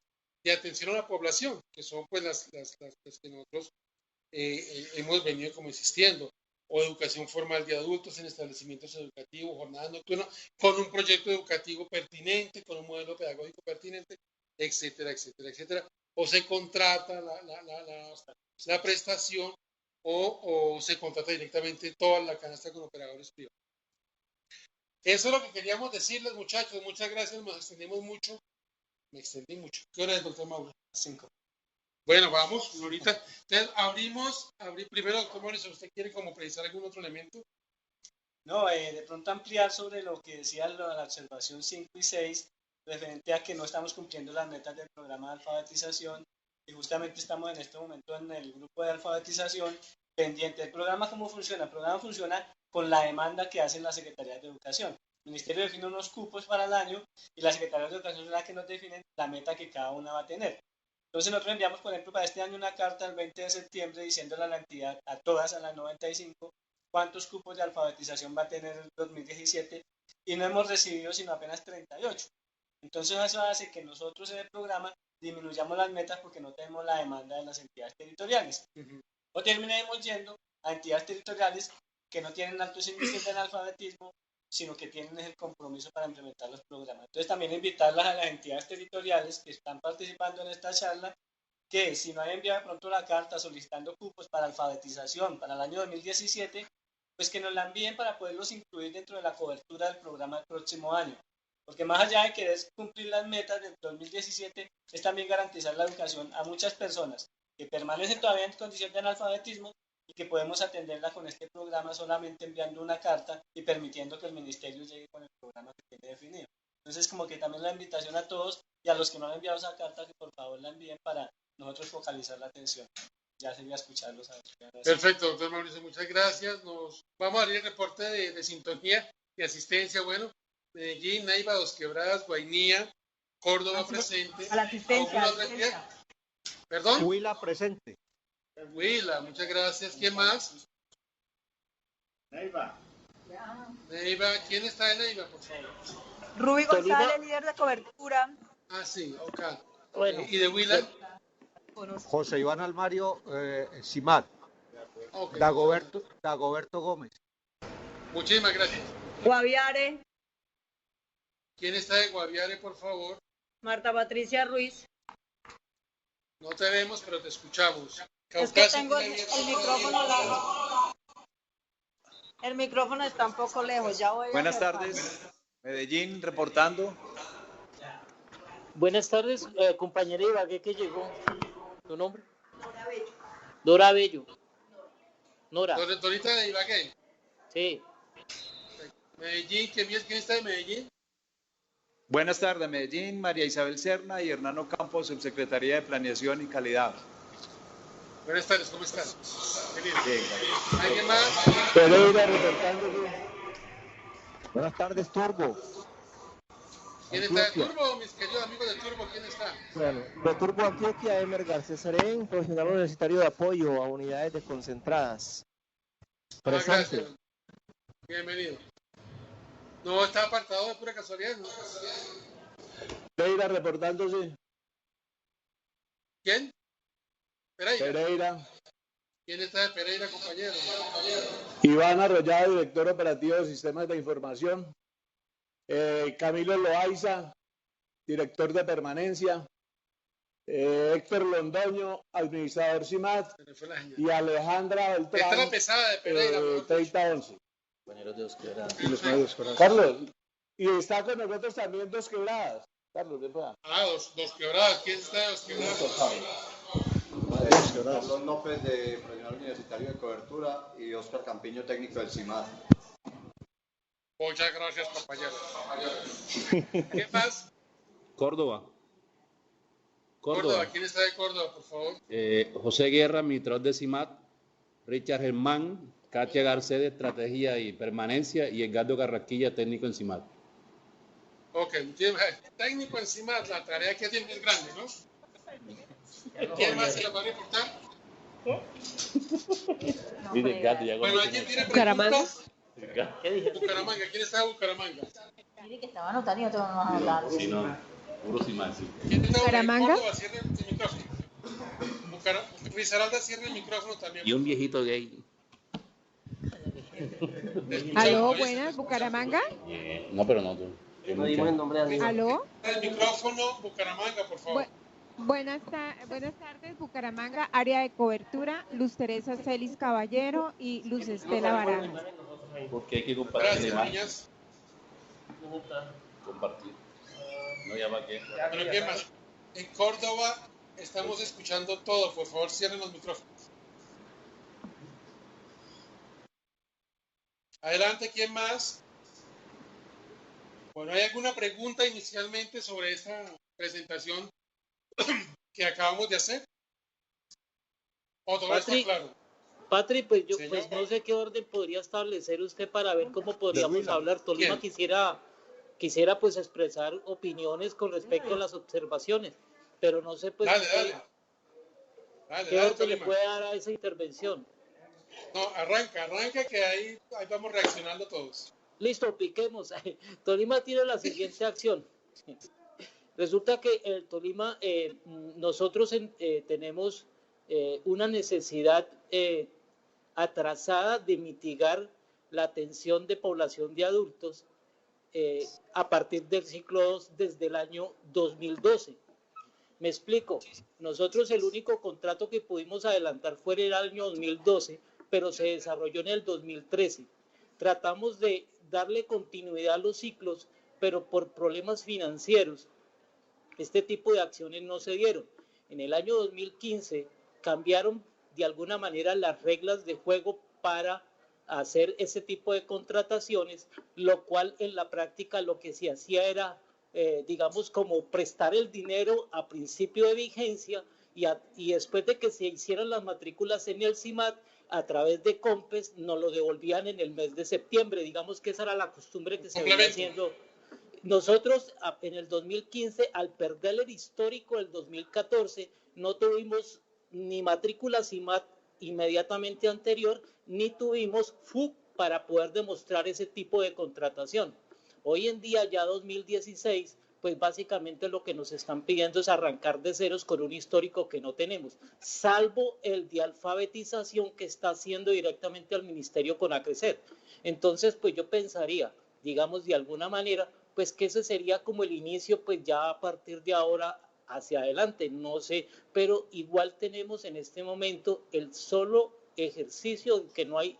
atención a la población, que son pues las que nosotros hemos venido como insistiendo, o educación formal de adultos en establecimientos educativos, jornadas nocturnas, con un proyecto educativo pertinente, con un modelo pedagógico pertinente, etcétera, etcétera, etcétera. O se contrata la prestación o se contrata directamente toda la canasta con operadores privados. Eso es lo que queríamos decirles, muchachos. Muchas gracias, nos extendimos mucho. Me extendí mucho. ¿Qué hora es, doctor Mauro? 5. Bueno, vamos, ahorita. Entonces, abrir primero, doctor Mauricio, ¿usted quiere como precisar algún otro elemento? No, de pronto ampliar sobre lo que decía la observación 5 y 6, referente a que no estamos cumpliendo las metas del programa de alfabetización y justamente estamos en este momento en el grupo de alfabetización pendiente. ¿El programa cómo funciona? El programa funciona con la demanda que hacen las secretarías de educación. El ministerio define unos cupos para el año y las secretarías de educación son las que nos definen la meta que cada una va a tener. Entonces nosotros enviamos, por ejemplo, para este año una carta el 20 de septiembre diciéndole a la entidad, a todas, a las 95, cuántos cupos de alfabetización va a tener el 2017 y no hemos recibido sino apenas 38. Entonces eso hace que nosotros en el programa disminuyamos las metas porque no tenemos la demanda de las entidades territoriales. O terminemos yendo a entidades territoriales que no tienen altos índices de analfabetismo, sino que tienen el compromiso para implementar los programas. Entonces también invitarlas a las entidades territoriales que están participando en esta charla, que si no han enviado de pronto la carta solicitando cupos para alfabetización para el año 2017, pues que nos la envíen para poderlos incluir dentro de la cobertura del programa del próximo año. Porque más allá de querer cumplir las metas del 2017, es también garantizar la educación a muchas personas que permanecen todavía en condición de analfabetismo y que podemos atenderla con este programa solamente enviando una carta y permitiendo que el ministerio llegue con el programa que tiene definido. Entonces, como que también la invitación a todos y a los que no han enviado esa carta, que por favor la envíen para nosotros focalizar la atención. Ya sería escucharlos. Perfecto, doctor Mauricio, muchas gracias. Nos vamos a abrir el reporte de sintonía y asistencia. Bueno, Medellín, Neiva, Dos Quebradas, Guainía, Córdoba presente. A la asistencia. ¿Perdón? Huila presente. Huila, muchas gracias. ¿Quién más? Neiva. Neiva, ¿quién está en Neiva, por favor? Rubí González, líder de cobertura. Ah, sí, ok. Bueno. ¿Y de Huila? José Iván Almario Simar. Okay. Dagoberto Gómez. Muchísimas gracias. Guaviare. ¿Quién está de Guaviare, por favor? Marta Patricia Ruiz. No te vemos, pero te escuchamos. Es que tengo el micrófono lejos. El micrófono está un poco lejos. Ya voy. Buenas tardes. Medellín, reportando. Buenas tardes, compañera Ibagué que llegó. ¿Tu nombre? Dora Bello. Nora. Dorita de Ibagué. Sí. Medellín, ¿quién está de Medellín? Buenas tardes, Medellín, María Isabel Serna y Hernán Campos, Subsecretaría de Planeación y Calidad. Buenas tardes, ¿cómo estás? Querido. Bien. ¿Alguien más? Pereira reportándose. Buenas tardes, Turbo. ¿Quién está de Antioquia. Turbo, mis queridos amigos de Turbo? ¿Quién está? Bueno, de Turbo Antioquia, Emer García Serén, profesional universitario de apoyo a unidades desconcentradas. Presente. Gracias. Bienvenido. No, está apartado de pura casualidad, ¿no? Pereira reportándose. ¿Quién? Pereira. Pereira. ¿Quién está de Pereira, compañero? Iván Arroyado, director operativo de Sistemas de Información. Camilo Loaiza, director de Permanencia. Héctor Londoño, administrador CIMAT. Se me fue la señal. Y Alejandra Esta es la Beltrán, pesada de Pereira. mejor dicho. 3011. Compañeros de Osquera. Carlos, y está con nosotros también Dos Quebradas. Carlos, ven para acá. Ah, dos quebradas. ¿Quién está de dos quebradas? Carlos López, de profesional universitario de cobertura, y Óscar Campiño, técnico del CIMAD. Muchas gracias, compañero. ¿Qué más? Córdoba. Córdoba. ¿Quién está de Córdoba, por favor? José Guerra, administrador de CIMAT, Richard Germán, Katia Garcés, de Estrategia y Permanencia, y Edgardo Carrasquilla, técnico en CIMAT. Ok, técnico encima, la tarea que tiene es grande, ¿no? ¿Quién más se la va a reportar? Mire, Edgardo, ya Bueno, ¿alguien tiene Bucaramanga. preguntas? Bucaramanga, ¿quién está de Bucaramanga? Mire que estaba anotando y otro no nos anotaron. Sí, no, puro CIMAT, sí. ¿Quién está de ¿Bucaramanga? Córdoba? Cierre el micrófono. Risaralda, cierre el micrófono también. Y un viejito gay. Aló, buenas, Bucaramanga. No, pero no, tú. No dimos el nombre de Aníbal. Aló. El micrófono, Bucaramanga, por favor. Buenas tardes, Bucaramanga, área de cobertura, Luz Teresa Celis Caballero y Luz Estela Barajas. Porque hay que compartir Gracias, más. niñas. Compartir. No, ya va que. Bueno, ¿quién más? En Córdoba estamos escuchando todo. Por favor, cierren los micrófonos. Adelante, ¿quién más? Bueno, ¿hay alguna pregunta inicialmente sobre esta presentación que acabamos de hacer? ¿O todo está Patrick, claro? Patri, pues yo Señor. pues no sé qué orden podría establecer usted para ver cómo podríamos hablar. Tolima ¿Quién? quisiera pues expresar opiniones con respecto a las observaciones, pero no sé pues Dale. qué Dale, orden le Tolima. puede dar a esa intervención. No, arranca, que ahí vamos reaccionando todos. Listo, piquemos. Tolima tiene la siguiente acción. Resulta que el Tolima, nosotros tenemos una necesidad atrasada de mitigar la atención de población de adultos a partir del ciclo 2 desde el año 2012. Me explico, nosotros el único contrato que pudimos adelantar fue en el año 2012, pero se desarrolló en el 2013. Tratamos de darle continuidad a los ciclos, pero por problemas financieros, este tipo de acciones no se dieron. En el año 2015 cambiaron de alguna manera las reglas de juego para hacer ese tipo de contrataciones, lo cual en la práctica lo que se hacía era, digamos, como prestar el dinero a principio de vigencia y después de que se hicieran las matrículas en el CIMAT, a través de COMPES nos lo devolvían en el mes de septiembre. Digamos que esa era la costumbre que se venía haciendo. Nosotros en el 2015, al perder el histórico del 2014, no tuvimos ni matrícula CIMAT inmediatamente anterior, ni tuvimos FUC para poder demostrar ese tipo de contratación. Hoy en día, ya 2016, pues básicamente lo que nos están pidiendo es arrancar de ceros con un histórico que no tenemos, salvo el de alfabetización que está haciendo directamente al Ministerio con Acrecer. Entonces, pues yo pensaría, digamos de alguna manera, pues que ese sería como el inicio, pues ya a partir de ahora hacia adelante, no sé, pero igual tenemos en este momento el solo ejercicio de que no hay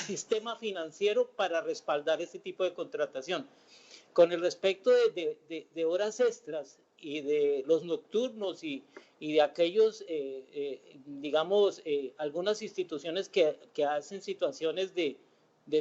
sistema financiero para respaldar este tipo de contratación. Con el respecto de horas extras y de los nocturnos y de aquellos, digamos, algunas instituciones que hacen situaciones de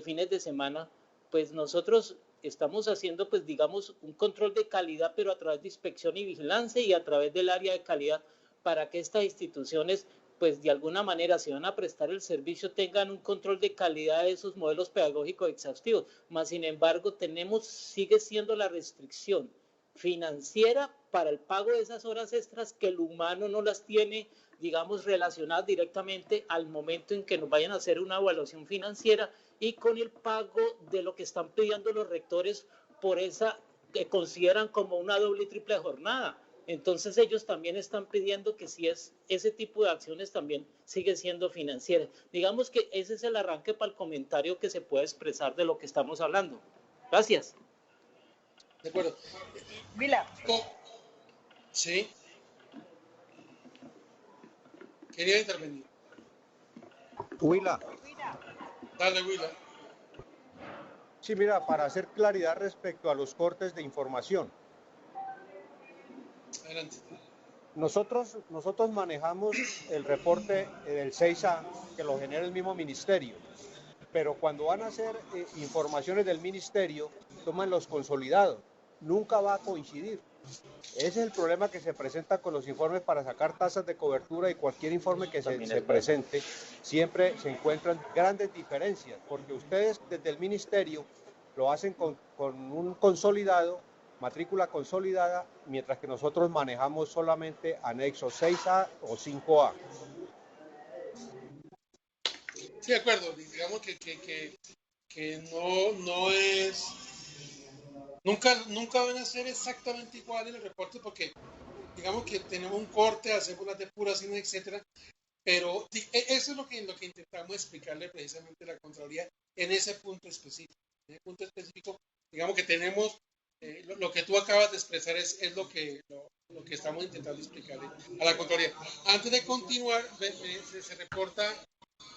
fines de semana, pues nosotros estamos haciendo, pues digamos, un control de calidad, pero a través de inspección y vigilancia y a través del área de calidad, para que estas instituciones, pues de alguna manera, si van a prestar el servicio, tengan un control de calidad de esos modelos pedagógicos exhaustivos. Más sin embargo, sigue siendo la restricción financiera para el pago de esas horas extras, que el humano no las tiene, digamos, relacionadas directamente al momento en que nos vayan a hacer una evaluación financiera, y con el pago de lo que están pidiendo los rectores por esa que consideran como una doble y triple jornada. Entonces ellos también están pidiendo que si es ese tipo de acciones también sigue siendo financiera. Digamos que ese es el arranque para el comentario que se puede expresar de lo que estamos hablando. Gracias. De acuerdo. Vila. Sí. Quería intervenir. Huila. Dale, Willa. Sí, mira, para hacer claridad respecto a los cortes de información. Adelante. Nosotros manejamos el reporte del 6A, que lo genera el mismo ministerio, pero cuando van a hacer informaciones del ministerio, toman los consolidados, nunca va a coincidir. Ese es el problema que se presenta con los informes para sacar tasas de cobertura, y cualquier informe que se presente, siempre se encuentran grandes diferencias, porque ustedes desde el ministerio lo hacen con un consolidado, matrícula consolidada, mientras que nosotros manejamos solamente anexo 6A o 5A. Sí, de acuerdo. Digamos que no es... Nunca van a ser exactamente igual en el reporte, porque digamos que tenemos un corte, hacemos las depuraciones, etcétera, pero eso es lo que intentamos explicarle precisamente a la Contraloría en ese punto específico. En ese punto específico, digamos que tenemos lo que tú acabas de expresar es lo que estamos intentando explicarle a la Contraloría. Antes de continuar, se reporta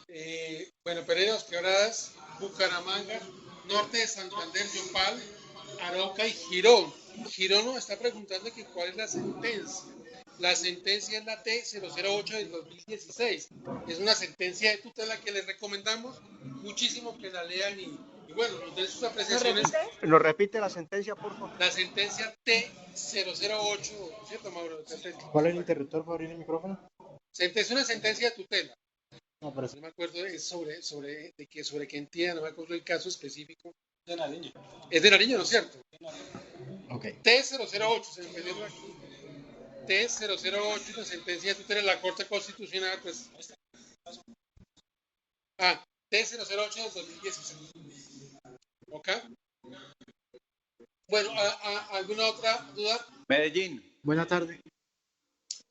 Pereira, Los Quebradas, Bucaramanga, Norte de Santander, Yopal, Arauca y Girón. Girón nos está preguntando que cuál es la sentencia. La sentencia es la T008 del 2016. Es una sentencia de tutela que les recomendamos muchísimo que la lean y bueno, nos den sus apreciaciones. ¿Nos repite la sentencia, por favor? La sentencia T008, ¿cierto, Mauro? ¿Cuál es el interruptor para abrir el micrófono? Es una sentencia de tutela. No, pero no me acuerdo, es sobre qué entidad, no me acuerdo el caso específico. De Nariño. Es de Nariño, ¿no es cierto? Ok. T008, se me perdió aquí. T008, la sentencia de tutela de la Corte Constitucional, pues. T008 del 2016. ¿Ok? Bueno, ¿alguna otra duda? Medellín. Buenas tardes.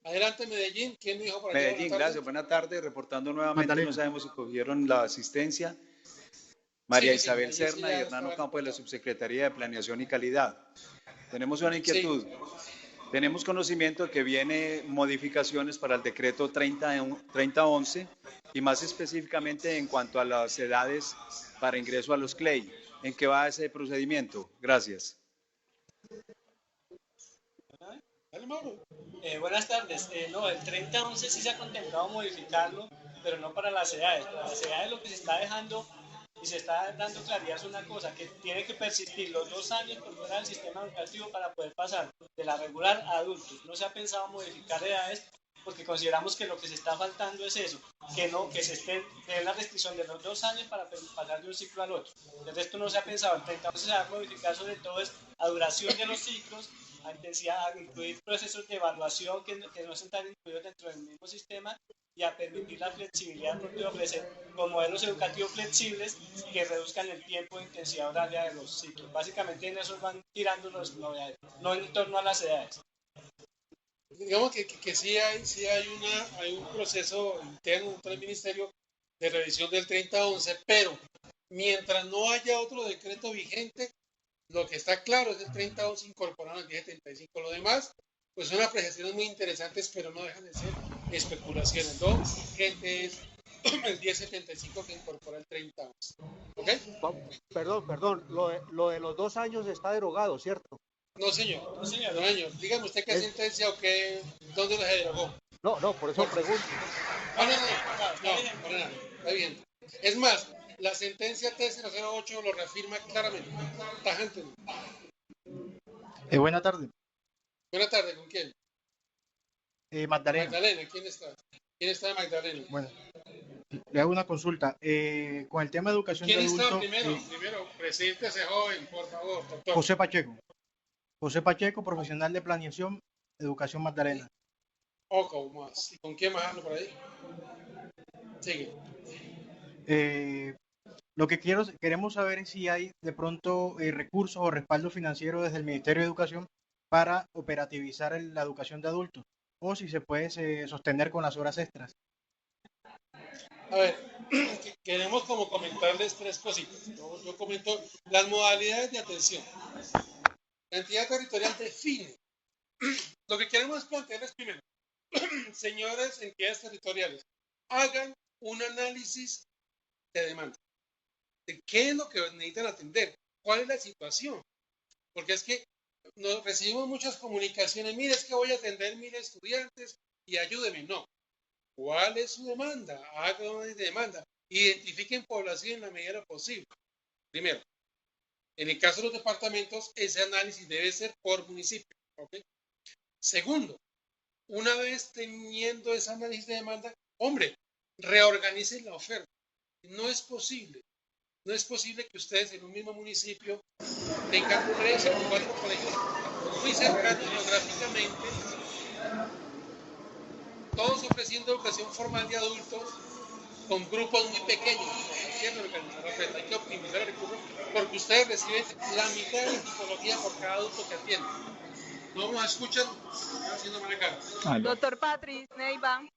Adelante, Medellín. ¿Quién me dijo para allá? Medellín, gracias. Buenas tardes. Reportando nuevamente, Magdalena. no sabemos si cogieron la asistencia. María Sí, Isabel sí, Serna y Hernando Campos de la Subsecretaría de Planeación y Calidad. Tenemos una inquietud. Sí. Tenemos conocimiento de que viene modificaciones para el decreto 3011 y más específicamente en cuanto a las edades para ingreso a los CLEI. ¿En qué va ese procedimiento? Gracias. Buenas tardes. No, el 3011 sí se ha contemplado modificarlo, pero no para las edades. Para las edades lo que se está dejando y se está dando claridad es una cosa, que tiene que persistir los 2 años por fuera del sistema educativo para poder pasar de la regular a adultos. No se ha pensado modificar edades porque consideramos que lo que se está faltando es eso, que se esté de la restricción de los 2 años para pasar de un ciclo al otro. El resto no se ha pensado. Entonces se va a modificar sobre todo es a duración de los ciclos, a intensidad, a incluir procesos de evaluación que no están incluidos dentro del mismo sistema, y a permitir la flexibilidad de ofrecer con modelos educativos flexibles que reduzcan el tiempo de intensidad horaria de los ciclos. Básicamente en eso van tirando las novedades, no en torno a las edades. Digamos que sí hay un proceso interno dentro del Ministerio de revisión del 3011, pero mientras no haya otro decreto vigente, lo que está claro es el 3011 incorporado al 1075. Lo demás, pues son apreciaciones muy interesantes, pero no dejan de ser especulaciones, ¿no? Gente, es el 1075 que incorpora el 3011. ¿Ok? Perdón, lo de los 2 años está derogado, ¿cierto? No, señor. No, señor. Dígame usted qué sentencia o qué, dónde lo se derogó. No, por eso pregunto. No, para nada. Está bien. Es más, La sentencia T008 lo reafirma claramente, tajante. Buena tarde. Buenas tardes, ¿con quién? Magdalena. Magdalena, ¿quién está? ¿Quién está de Magdalena? Bueno, le hago una consulta. Con el tema de educación de ¿Quién está adultos, primero, preséntese joven, por favor, doctor. José Pacheco. José Pacheco, profesional de planeación, educación Magdalena. Oco más. ¿Y con quién más ando por ahí? Sigue. Lo que queremos saber es si hay de pronto recursos o respaldo financiero desde el Ministerio de Educación para operativizar la educación de adultos o si se puede sostener con las horas extras. A ver, queremos como comentarles tres cositas. Yo comento las modalidades de atención. La entidad territorial define. Lo que queremos plantearles primero, señores entidades territoriales, hagan un análisis de demanda. De qué es lo que necesitan atender, cuál es la situación. Porque es que recibimos muchas comunicaciones, mire, es que voy a atender 1000 estudiantes y ayúdeme. No. ¿Cuál es su demanda? Hagan una demanda. Identifiquen población en la medida de lo posible. Primero, en el caso de los departamentos, ese análisis debe ser por municipio. ¿Okay? Segundo, una vez teniendo ese análisis de demanda, hombre, reorganicen la oferta. No es posible que ustedes en un mismo municipio tengan 3 o 4 colegios muy cercanos geográficamente, todos ofreciendo educación formal de adultos con grupos muy pequeños. Hay que reorganizar la oferta, hay que optimizar el recurso, porque ustedes reciben la mitad de la tipología por cada adulto que atienden. ¿No nos escuchan? Están haciendo mala cara. Doctor Patrick, Neiva.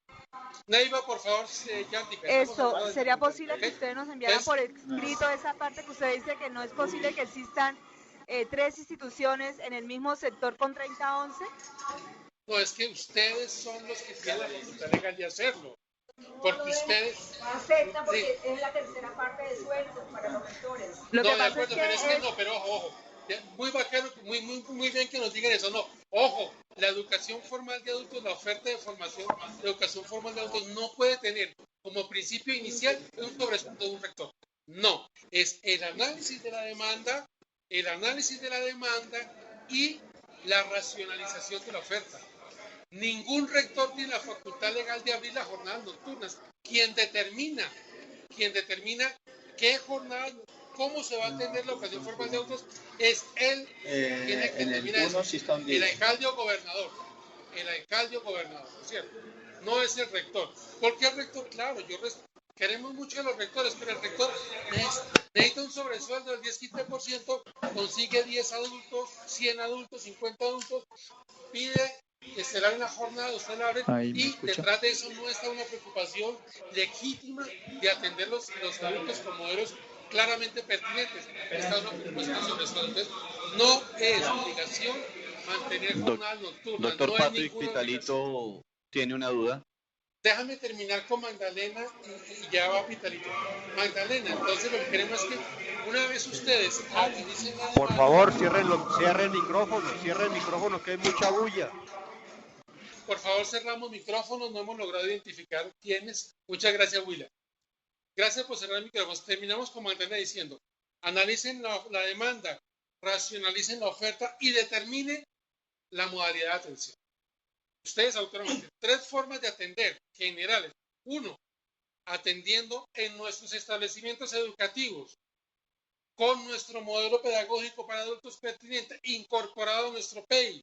Neiva, por favor, Yantica. Esto, ¿sería posible que ustedes nos enviaran por escrito esa parte que usted dice que no es posible que existan 3 instituciones en el mismo sector con 30-11? No, es que ustedes son los que tienen la facultad legal de hacerlo. Porque ustedes aceptan porque es la tercera parte de sueldo para los rectores. No, de acuerdo, pero es que no, pero ojo. Muy bacano, muy bien que nos digan eso. No, ojo, la educación formal de adultos, la oferta de formación de educación formal de adultos no puede tener como principio inicial un sobresueldo de un rector. No, es el análisis de la demanda y la racionalización de la oferta. Ningún rector tiene la facultad legal de abrir las jornadas nocturnas. Quien determina qué jornadas, cómo se va a atender la educación formal de adultos, es él quien determina eso. El alcalde o gobernador. ¿Cierto? No es el rector. Porque el rector, claro, queremos mucho a los rectores, pero el rector necesita un sobresueldo del 10-15%, consigue 10 adultos, 100 adultos, 50 adultos, pide que se le haga una jornada, usted la abre, y detrás de eso no está una preocupación legítima de atender los adultos con modelos claramente pertinentes. Está una preocupación sobre eso. Entonces, no es obligación mantener jornadas nocturnas. Doctor no Patrick Pitalito tiene una duda. Déjame terminar con Magdalena y ya va Pitalito. Magdalena, entonces lo que queremos es que una vez ustedes utilicen la demanda, por favor, cierren el micrófono, que hay mucha bulla. Por favor, cerramos micrófonos, no hemos logrado identificar quiénes. Muchas gracias, Willa. Gracias por cerrar el micrófono. Terminamos con Magdalena diciendo, analicen la demanda, racionalicen la oferta y determinen la modalidad de atención. Ustedes autónomamente, 3 formas de atender generales. 1, atendiendo en nuestros establecimientos educativos con nuestro modelo pedagógico para adultos pertinente incorporado a nuestro PEI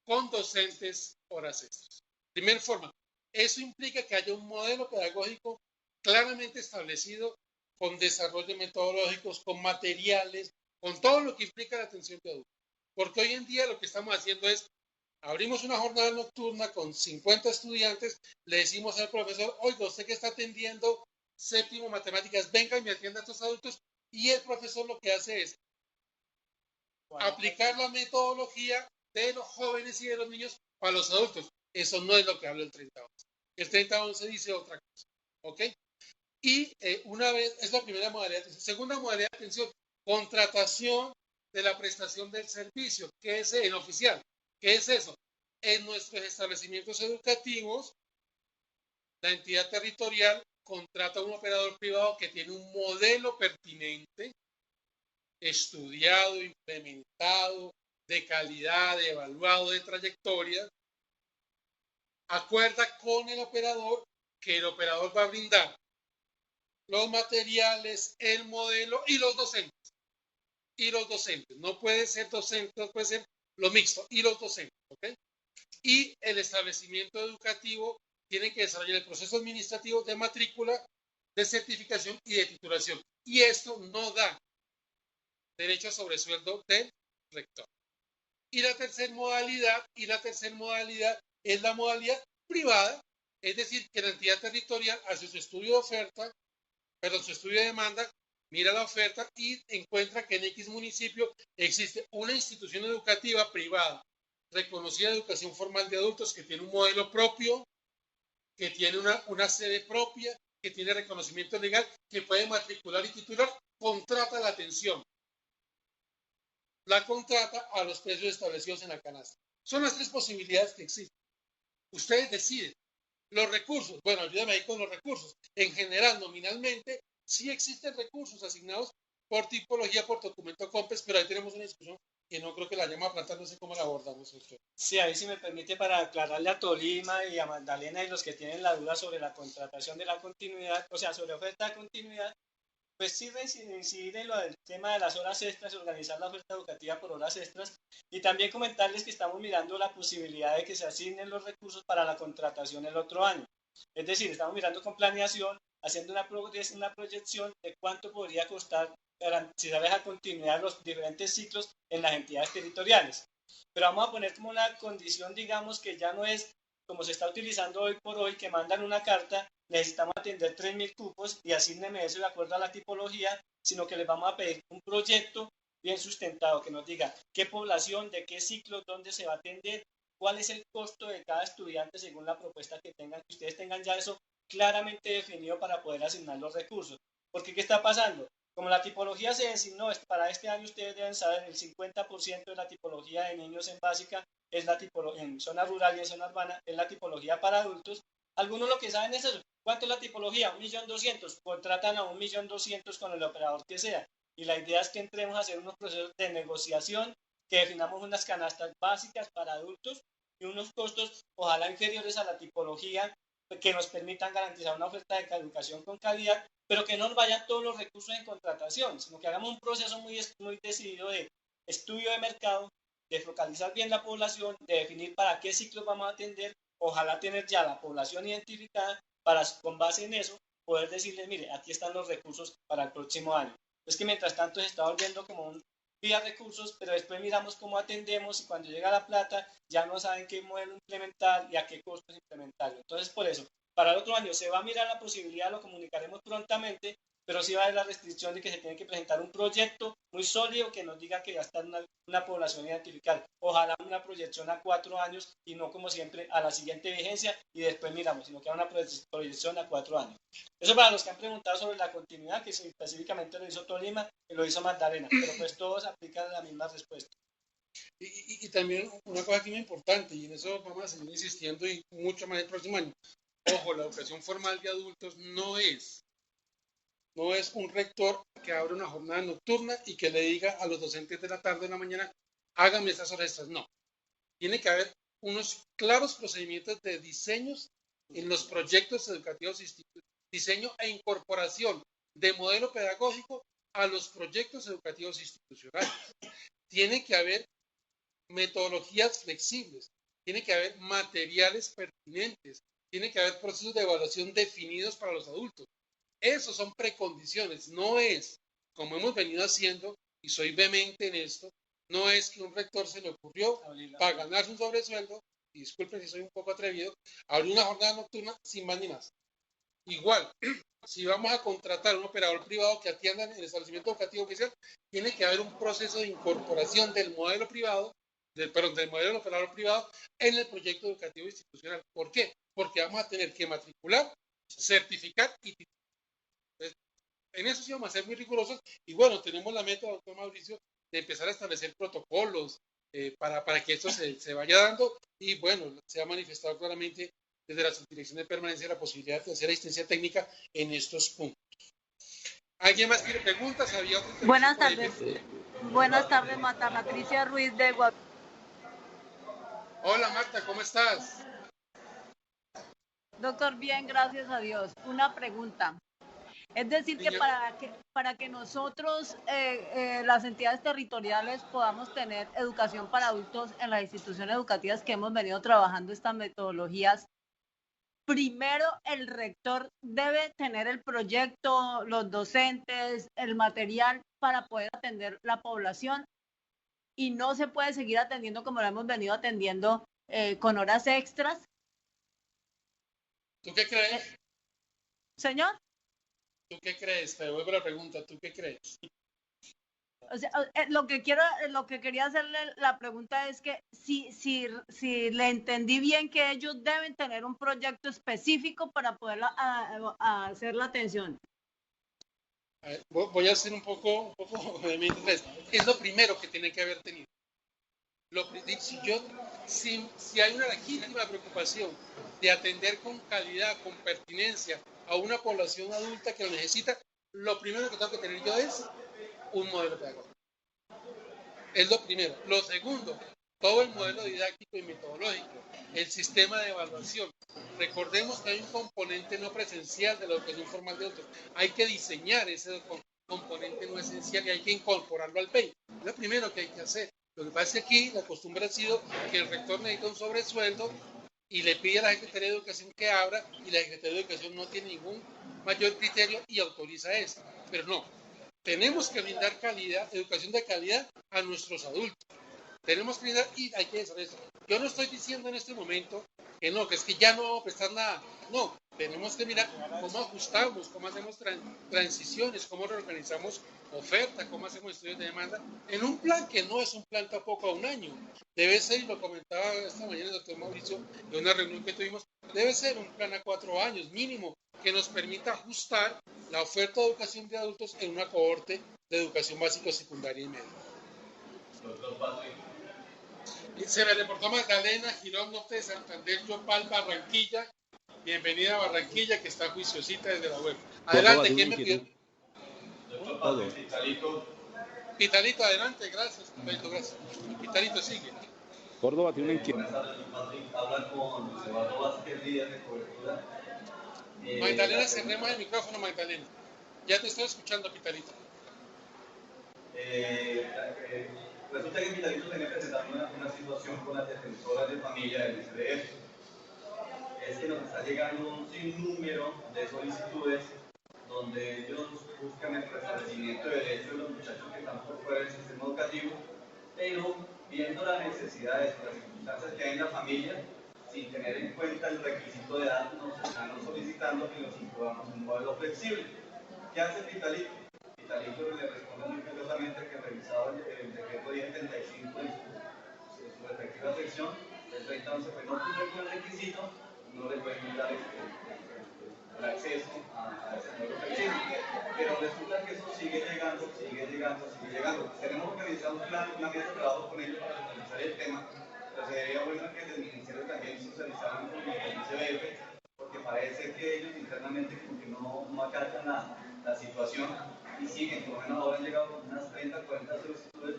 con docentes horas extras. Primera forma, eso implica que haya un modelo pedagógico claramente establecido con desarrollo metodológicos, con materiales, con todo lo que implica la atención de adultos. Porque hoy en día lo que estamos haciendo es abrimos una jornada nocturna con 50 estudiantes, le decimos al profesor, oiga, usted que está atendiendo séptimo matemáticas, venga y me atienda a estos adultos, y el profesor lo que hace es aplicar la metodología de los jóvenes y de los niños para los adultos. Eso no es lo que habla el 30-11. El 30-11 dice otra cosa, ¿ok? Y una vez, es la primera modalidad de atención. Segunda modalidad de atención, contratación de la prestación del servicio, que es en oficial. ¿Qué es eso? En nuestros establecimientos educativos, la entidad territorial contrata a un operador privado que tiene un modelo pertinente, estudiado, implementado, de calidad, evaluado, de trayectoria, acuerda con el operador que el operador va a brindar los materiales, el modelo y los docentes. Y los docentes. No puede ser docente, no puede ser lo mixto. Y los docentes. ¿Ok? Y el establecimiento educativo tiene que desarrollar el proceso administrativo de matrícula, de certificación y de titulación. Y esto no da derecho a sobresueldo del rector. Y la tercera modalidad es la modalidad privada, es decir, que la entidad territorial hace su estudio de oferta, su estudio de demanda, mira la oferta y encuentra que en X municipio existe una institución educativa privada reconocida de educación formal de adultos que tiene un modelo propio, que tiene una sede propia, que tiene reconocimiento legal, que puede matricular y titular, contrata la atención. La contrata a los precios establecidos en la canasta. Son las tres posibilidades que existen. Ustedes deciden. Los recursos, bueno, ayúdame ahí con los recursos. En general, nominalmente, sí existen recursos asignados por tipología, por documento COMPES, pero ahí tenemos una discusión que no creo que la llama a plantar, no sé cómo la abordamos. Sí, ahí si me permite para aclararle a Tolima y a Magdalena y los que tienen la duda sobre la contratación de la continuidad, o sea, sobre oferta de continuidad, pues sí incidir en lo del tema de las horas extras, organizar la oferta educativa por horas extras y también comentarles que estamos mirando la posibilidad de que se asignen los recursos para la contratación el otro año. Es decir, estamos mirando con planeación, haciendo una proyección de cuánto podría costar garantizar esa continuidad de los diferentes ciclos en las entidades territoriales. Pero vamos a poner como una condición, digamos, que ya no es como se está utilizando hoy por hoy, que mandan una carta, necesitamos atender 3.000 cupos y asígneme eso de acuerdo a la tipología, sino que les vamos a pedir un proyecto bien sustentado que nos diga qué población, de qué ciclo, dónde se va a atender, cuál es el costo de cada estudiante según la propuesta que tengan, que ustedes tengan ya eso claramente definido para poder asignar los recursos. Porque ¿qué está pasando? Como la tipología se designó, para este año ustedes deben saber el 50% de la tipología de niños en básica es la tipología en zona rural y en zona urbana, es la tipología para adultos. Algunos lo que saben es eso. ¿Cuánto es la tipología? 1.200.000. Contratan a 1.200.000 con el operador que sea. Y la idea es que entremos a hacer unos procesos de negociación, que definamos unas canastas básicas para adultos y unos costos ojalá inferiores a la tipología que nos permitan garantizar una oferta de educación con calidad, pero que no nos vayan todos los recursos en contratación, sino que hagamos un proceso muy decidido de estudio de mercado, de focalizar bien la población, de definir para qué ciclos vamos a atender, ojalá tener ya la población identificada para, con base en eso, poder decirles, mire, aquí están los recursos para el próximo año. Es que mientras tanto se está volviendo como un vía recursos, pero después miramos cómo atendemos y cuando llega la plata ya no saben qué modelo implementar y a qué costos implementarlo. Entonces, por eso, para el otro año se va a mirar la posibilidad, lo comunicaremos prontamente, pero sí va a haber la restricción de que se tiene que presentar un proyecto muy sólido que nos diga que va a estar una población identificada. Ojalá una proyección a 4 años y no como siempre a la siguiente vigencia y después miramos, sino que a una proyección a 4 años. Eso para los que han preguntado sobre la continuidad, que específicamente lo hizo Tolima y lo hizo Magdalena, pero pues todos aplican la misma respuesta. Y también una cosa aquí muy importante, y en eso vamos a seguir insistiendo y mucho más el próximo año. Ojo, la educación formal de adultos no es un rector que abra una jornada nocturna y que le diga a los docentes de la tarde o de la mañana, háganme estas horas extras. No. Tiene que haber unos claros procedimientos de diseños en los proyectos educativos, diseño e incorporación de modelo pedagógico a los proyectos educativos institucionales. Tiene que haber metodologías flexibles, tiene que haber materiales pertinentes, tiene que haber procesos de evaluación definidos para los adultos. Esos son precondiciones, no es, como hemos venido haciendo, y soy vehemente en esto, no es que un rector se le ocurrió para ganarse un sobresueldo, y disculpen si soy un poco atrevido, abrir una jornada nocturna sin más ni más. Igual, si vamos a contratar un operador privado que atienda en el establecimiento educativo oficial, tiene que haber un proceso de incorporación del modelo privado, del modelo del operador privado en el proyecto educativo institucional. ¿Por qué? Porque vamos a tener que matricular, certificar y titular. Entonces, en eso sí vamos a ser muy rigurosos y bueno, tenemos la meta, doctor Mauricio, de empezar a establecer protocolos para que esto se vaya dando y bueno, se ha manifestado claramente desde la subdirección de permanencia la posibilidad de hacer asistencia técnica en estos puntos. ¿Alguien más tiene preguntas? ¿Había otra? Buenas tardes, Marta Patricia Ruiz de Guadalupe. Hola Marta, ¿cómo estás? Doctor, bien, gracias a Dios. Una pregunta. Es decir, que para que nosotros, las entidades territoriales, podamos tener educación para adultos en las instituciones educativas que hemos venido trabajando estas metodologías, primero el rector debe tener el proyecto, los docentes, el material para poder atender la población y no se puede seguir atendiendo como lo hemos venido atendiendo con horas extras. ¿Tú qué crees? Señor. ¿Tú qué crees? Te devuelvo la pregunta. ¿Tú qué crees? O sea, lo que quería hacerle la pregunta es que si le entendí bien que ellos deben tener un proyecto específico para poder hacer la atención. A ver, voy a hacer un poco de mi interés. Es lo primero que tiene que haber tenido. Si hay una legítima preocupación de atender con calidad, con pertinencia a una población adulta que lo necesita, lo primero que tengo que tener yo es un modelo pedagógico. Es lo primero. Lo segundo, todo el modelo didáctico y metodológico, el sistema de evaluación. Recordemos que hay un componente no presencial de la educación formal de adultos. Hay que diseñar ese componente no esencial y hay que incorporarlo al PEI. Es lo primero que hay que hacer. Lo que pasa es que aquí la costumbre ha sido que el rector necesita un sobresueldo y le pide a la Secretaría de Educación que abra y la Secretaría de Educación no tiene ningún mayor criterio y autoriza eso. Pero no, tenemos que brindar calidad, educación de calidad a nuestros adultos. Tenemos que brindar y hay que hacer eso. Yo no estoy diciendo en este momento que no, que es que ya no vamos a prestar nada. No, tenemos que mirar cómo ajustamos, cómo hacemos transiciones, cómo reorganizamos oferta, cómo hacemos estudios de demanda, en un plan que no es un plan tampoco a un año. Debe ser, y lo comentaba esta mañana el doctor Mauricio, en una reunión que tuvimos, debe ser un plan a 4 años mínimo, que nos permita ajustar la oferta de educación de adultos en una cohorte de educación básica, secundaria y media. Se me reportó Magdalena, Girón Norte de Santander, Yopal, Barranquilla. Bienvenida a Barranquilla, que está juiciosita desde la web. Adelante, ¿quién me pidió? Pitalito, adelante, gracias. Gracias. Pitalito, sigue. Córdoba tiene una inquietud. Habla con Eduardo Vázquez Díaz de Cobertura. Magdalena, cerremos el micrófono, Magdalena. Ya te estoy escuchando, Pitalito. Resulta que Pitalito tenía presentando una situación con las defensoras de familia del ICDF. Es que nos está llegando un sinnúmero de solicitudes donde ellos buscan el restablecimiento de derechos de los muchachos que están por fuera del sistema educativo, pero viendo las necesidades, las circunstancias que hay en la familia, sin tener en cuenta el requisito de edad, nos están solicitando que los incluyamos en un modelo flexible. ¿Qué hace Pitalito? Pitalito le responde muy curiosamente que revisaba el decreto 1075 en su respectiva sección, el 3011 pues no cumple con el requisito, no le pueden dar el acceso a ese modelo flexible. Pero resulta que eso sigue llegando. Tenemos organizado un plan, una mesa de trabajo con ellos para analizar el tema, pero sería bueno que desde el Ministerio también socializaran con el ICBF, porque parece que ellos internamente como que no acatan la situación y siguen, por lo menos ahora han llegado unas 30, 40 solicitudes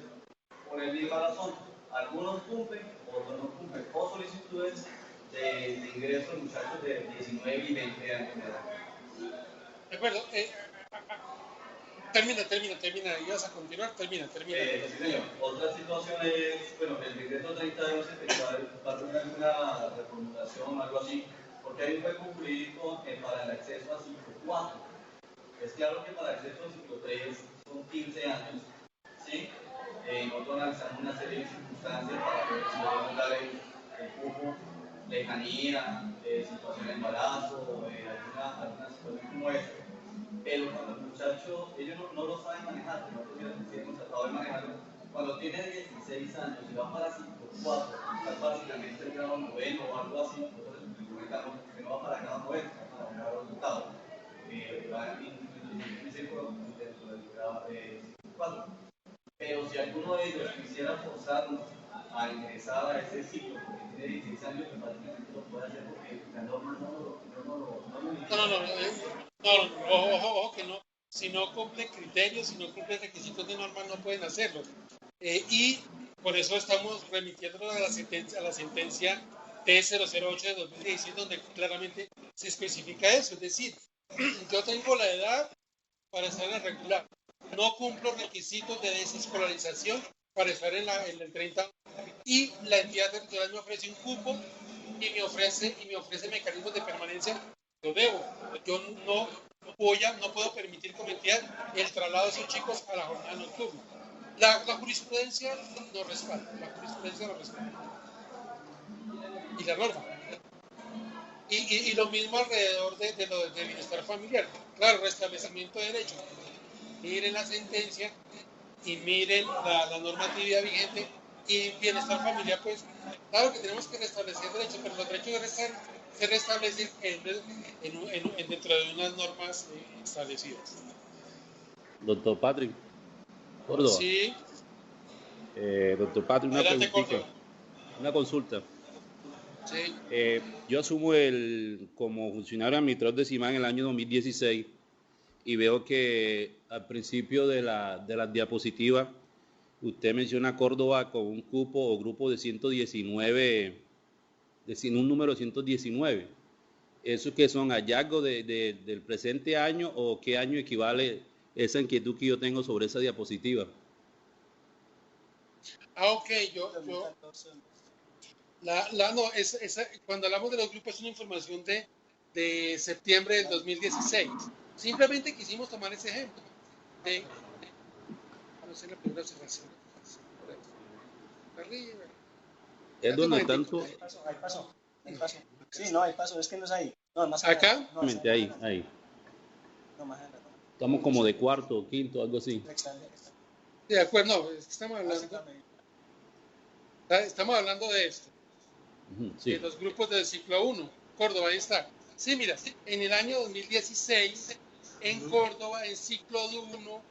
por el misma razón. Algunos cumplen, otros no cumplen, o solicitudes de ingreso de muchachos de 19 y 20 años de edad. De acuerdo. Termina. ¿Ibas a continuar? Termina. Sí, señor. Otra situación es, bueno, el decreto 3011 va a tener una reformulación o algo así, porque hay un juego jurídico para el acceso a ciclo 4. Es claro que para el acceso a ciclo 3 son 15 años, ¿sí? Nosotros analizamos una serie de circunstancias para ver si podemos dar el cupo, lejanía, situación de embarazo, alguna situación como esa. Pero cuando el muchacho, ellos no lo saben manejar, nosotros ya hemos tratado de manejarlo, cuando tiene 16 años y va para ciclo 4, básicamente el grado noveno o algo así, nosotros les comentamos que no va para grado noveno, va para grado octavo, va dentro del grado 4. Pero si alguno de ellos quisiera forzarnos a ingresar a ese ciclo, porque tiene 16 años, me parece que lo puede hacer porque la norma no ojo que no. Si no cumple criterios, si no cumple requisitos de norma, no pueden hacerlo. Y por eso estamos remitiéndonos a la sentencia T008 de 2016, donde claramente se especifica eso. Es decir, yo tengo la edad para estar en la regular. No cumplo requisitos de desescolarización para estar en el 30 y la entidad territorial me ofrece un cupo y me ofrece mecanismos de permanencia. Lo debo. Yo no puedo permitir como entidad el traslado de esos chicos a la jornada nocturna. La jurisprudencia nos respalda. Y la norma. Y lo mismo alrededor de lo del bienestar familiar. Claro, restablecimiento de derechos. Miren la sentencia y miren la normatividad vigente y bienestar familiar, pues claro que tenemos que restablecer derechos, pero los derechos se restablecen dentro de unas normas establecidas. Doctor Patrick Córdoba. Sí. Doctor Patrick, una consulta. Sí. Yo asumo como funcionario administrador de CIMAN en el año 2016 y veo que al principio de las diapositivas usted menciona Córdoba con un cupo o grupo de 119, un número 119. ¿Eso qué son hallazgos del presente año o qué año equivale esa inquietud que yo tengo sobre esa diapositiva? Ok, cuando hablamos de los grupos es una información de septiembre del 2016. Simplemente quisimos tomar ese ejemplo no sé la primera observación. Arriba. Es donde tanto. Ahí pasó. Sí, no, ahí pasó, es que no es ahí. No, más ¿acá? No, ahí. No, más adelante. Estamos como de cuarto o quinto, algo así. De acuerdo, no, estamos hablando de esto. Sí. De los grupos del ciclo 1. Córdoba, ahí está. Sí, mira, en el año 2016, en Córdoba, en ciclo 1,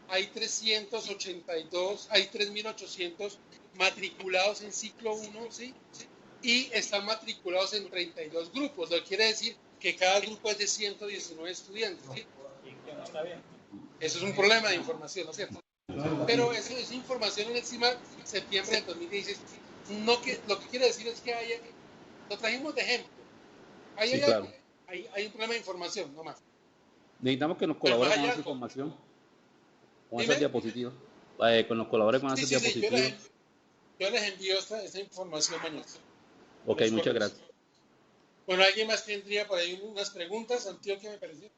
hay 382, hay 3.800 matriculados en ciclo 1, ¿sí? Y están matriculados en 32 grupos. Lo que quiere decir que cada grupo es de 119 estudiantes, ¿sí? Está bien. Eso es un problema de información, ¿no es cierto? Pero eso es información en el CIMAC, septiembre del 2016. Lo que quiere decir es que lo trajimos de ejemplo. Claro. Hay un problema de información, no más. Necesitamos que nos colabore con esa información, con esas diapositivas. Que nos colabore con esas diapositivas. Yo les envío esta información mañana. Ok, muchas gracias. Bueno, ¿alguien más tendría por ahí unas preguntas? Antioquia, me pareció.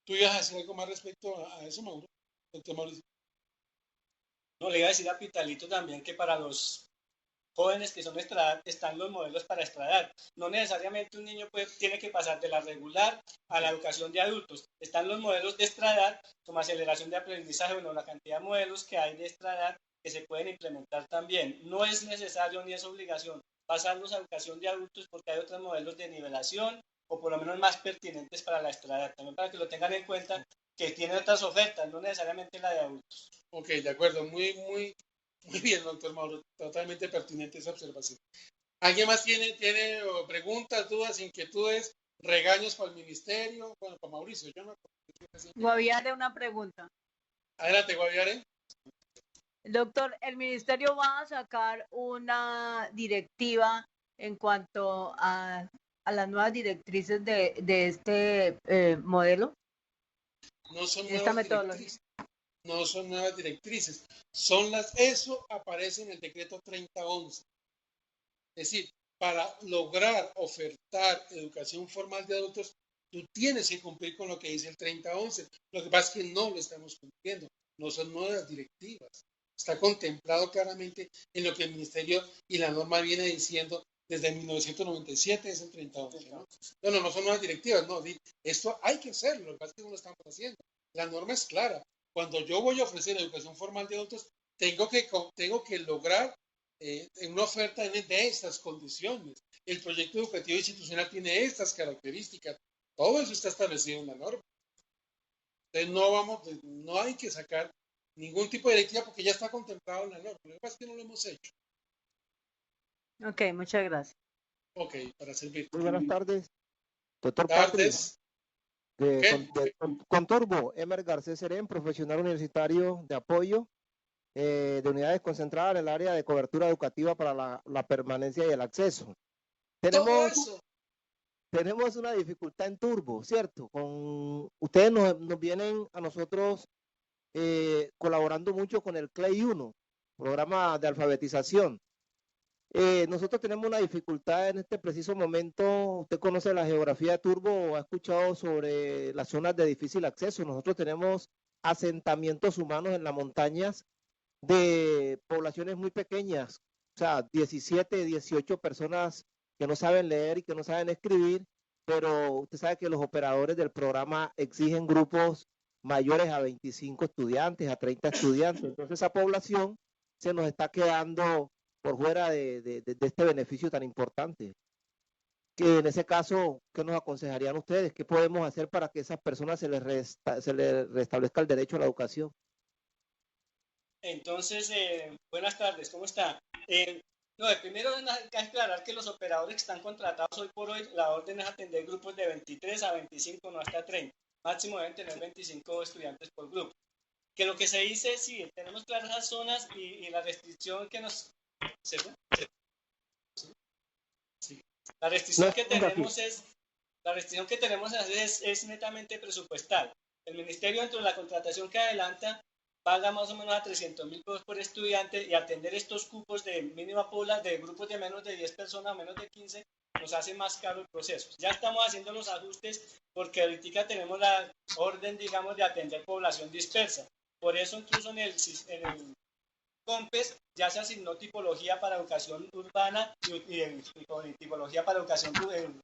¿Tú ibas a decir algo más respecto a eso, Mauro? Doctor Mauricio. No, le iba a decir a Pitalito también que para los jóvenes que son extradar están los modelos para extradar. No necesariamente un niño tiene que pasar de la regular a la educación de adultos. Están los modelos de extradar como aceleración de aprendizaje, bueno, la cantidad de modelos que hay de extradar que se pueden implementar también. No es necesario ni es obligación pasarlos a educación de adultos porque hay otros modelos de nivelación o por lo menos más pertinentes para la extradar. También para que lo tengan en cuenta que tienen otras ofertas, no necesariamente la de adultos. Ok, de acuerdo. Muy bien, doctor Mauro. Totalmente pertinente esa observación. ¿Alguien más tiene preguntas, dudas, inquietudes, regaños para el ministerio? Bueno, para Mauricio. Guaviare, una pregunta. Adelante, Guaviare. Doctor, el ministerio va a sacar una directiva en cuanto a las nuevas directrices de este modelo. No son nuevas directrices. No son nuevas directrices. Eso aparece en el decreto 3011. Es decir, para lograr ofertar educación formal de adultos, tú tienes que cumplir con lo que dice el 3011. Lo que pasa es que no lo estamos cumpliendo. No son nuevas directivas. Está contemplado claramente en lo que el ministerio y la norma viene diciendo desde 1997, es el 3011. No son nuevas directivas. No, esto hay que hacerlo. Lo que pasa es que no lo estamos haciendo. La norma es clara. Cuando yo voy a ofrecer educación formal de adultos, tengo que lograr una oferta de estas condiciones. El proyecto educativo institucional tiene estas características. Todo eso está establecido en la norma. Entonces no hay que sacar ningún tipo de directiva porque ya está contemplado en la norma. Lo que pasa es que no lo hemos hecho. Ok, muchas gracias. Ok, para servir. Muy buenas tardes, doctor Tardes. Patri. Con Turbo, Emer Garcés Serén, profesional universitario de apoyo de unidades concentradas en el área de cobertura educativa para la permanencia y el acceso. Tenemos una dificultad en Turbo, ¿cierto? Ustedes nos vienen a nosotros colaborando mucho con el CLEI 1, programa de alfabetización. Nosotros tenemos una dificultad en este preciso momento. Usted conoce la geografía de Turbo o ha escuchado sobre las zonas de difícil acceso. Nosotros tenemos asentamientos humanos en las montañas de poblaciones muy pequeñas, o sea, 17, 18 personas que no saben leer y que no saben escribir, pero usted sabe que los operadores del programa exigen grupos mayores a 25 estudiantes, a 30 estudiantes. Entonces esa población se nos está quedando por fuera de este beneficio tan importante. Que en ese caso, ¿qué nos aconsejarían ustedes? ¿Qué podemos hacer para que a esas personas se les restablezca el derecho a la educación? Entonces, buenas tardes, ¿cómo está? Primero hay que aclarar que los operadores que están contratados hoy por hoy, la orden es atender grupos de 23 a 25, no hasta 30. Máximo deben tener 25 estudiantes por grupo. Que lo que se dice, sí, tenemos claras las zonas y la restricción que nos... La restricción que tenemos es netamente presupuestal. El ministerio, dentro de la contratación que adelanta, paga más o menos a 300.000 pesos por estudiante, y atender estos cupos de mínima población, de grupos de menos de 10 personas, menos de 15, nos hace más caro el proceso. Ya estamos haciendo los ajustes porque ahorita tenemos la orden, digamos, de atender población dispersa. Por eso incluso en el COMPES ya se asignó tipología para educación urbana y tipología para educación rural.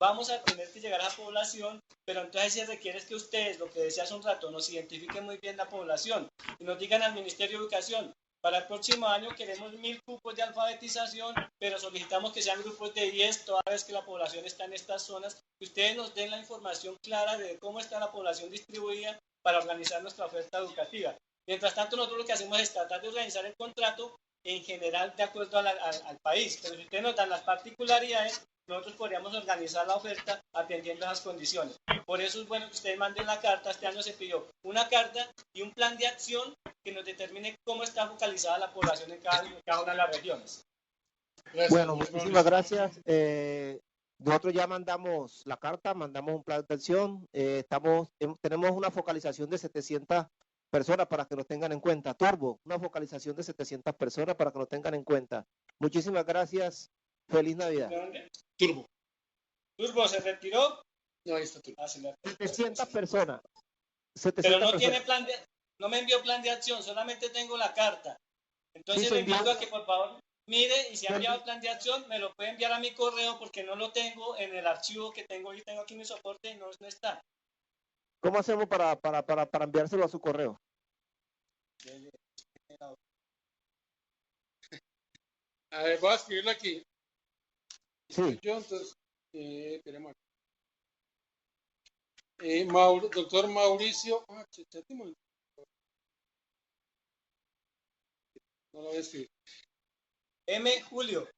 Vamos a tener que llegar a la población, pero entonces se requiere que ustedes, lo que decía hace un rato, nos identifiquen muy bien la población y nos digan al Ministerio de Educación: para el próximo año queremos 1.000 cupos de alfabetización, pero solicitamos que sean grupos de 10, toda vez que la población está en estas zonas. Que ustedes nos den la información clara de cómo está la población distribuida para organizar nuestra oferta educativa. Mientras tanto, nosotros lo que hacemos es tratar de organizar el contrato en general de acuerdo al país, pero si ustedes nos dan las particularidades, nosotros podríamos organizar la oferta atendiendo a las condiciones. Por eso es bueno que ustedes manden la carta. Este año se pidió una carta y un plan de acción que nos determine cómo está focalizada la población en cada una de las regiones. Gracias. Bueno, muchísimas gracias. Nosotros ya mandamos la carta, mandamos un plan de acción. Tenemos una focalización de 700 personas para que nos tengan en cuenta. Turbo, una focalización de 700 personas para que nos tengan en cuenta. Muchísimas gracias. Feliz Navidad. Turbo se retiró. No, ahí está Turbo. 700 personas. 700 pero no personas. tiene no me envió plan de acción, solamente tengo la carta. Entonces le invito a que por favor mire, y si ha enviado el plan de acción, me lo puede enviar a mi correo porque no lo tengo en el archivo que tengo. Yo tengo aquí mi soporte y no está. ¿Cómo hacemos para enviárselo a su correo? A ver, voy a escribirlo aquí. Sí. Yo, entonces, esperemos. Doctor Mauricio. No lo voy a escribir. M. Julio.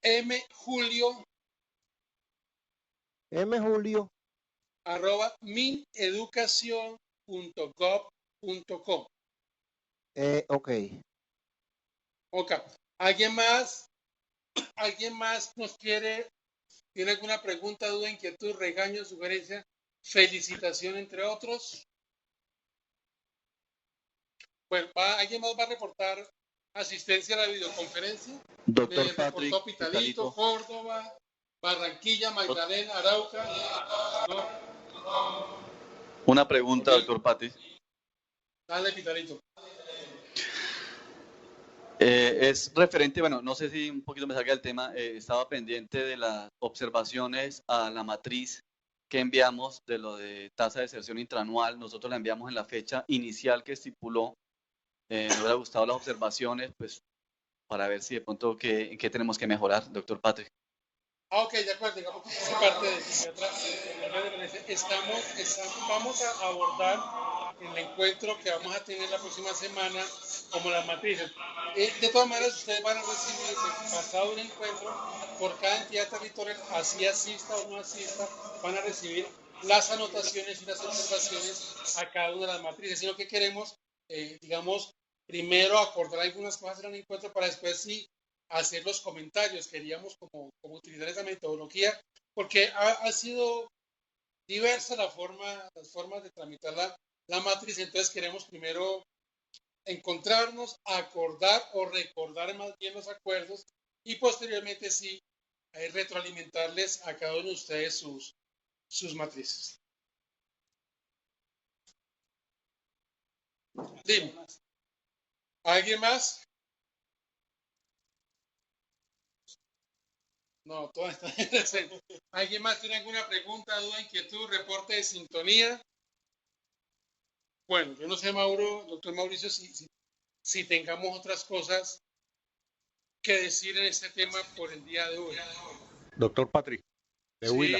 @mineducacion.gov.com. Ok. ¿Alguien más tiene alguna pregunta, duda, inquietud, regaño, sugerencia, felicitación, entre otros? Bueno, ¿alguien más va a reportar asistencia a la videoconferencia? Doctor Patrick Pitalito, Córdoba, Barranquilla, Magdalena, Arauca. ¿No? Una pregunta, doctor Patrick. Dale, Pitalito. Es referente, bueno, no sé si un poquito me salga el tema, estaba pendiente de las observaciones a la matriz que enviamos de lo de tasa de deserción intraanual. Nosotros la enviamos en la fecha inicial que estipuló. Me hubiera gustado las observaciones, pues, para ver si de pronto en qué tenemos que mejorar, doctor Patrick. Ok, de acuerdo, digamos que es parte de vamos a abordar en el encuentro que vamos a tener la próxima semana como las matrices. De todas maneras, ustedes van a recibir, pasado el encuentro, por cada entidad territorial, así asista o no asista, van a recibir las anotaciones y las observaciones a cada una de las matrices, sino que queremos, digamos, primero acordar algunas cosas en el encuentro para después sí hacer los comentarios. Queríamos como utilizar esa metodología, porque ha sido diversa las formas de tramitar la matriz, entonces queremos primero encontrarnos, acordar o recordar más bien los acuerdos y posteriormente sí retroalimentarles a cada uno de ustedes sus matrices. Dime. ¿Alguien más? No, todo está bien. ¿Alguien más tiene alguna pregunta, duda, inquietud, reporte de sintonía? Bueno, yo no sé, Mauro, doctor Mauricio, si tengamos otras cosas que decir en este tema por el día de hoy. Doctor Patrick, de Huila.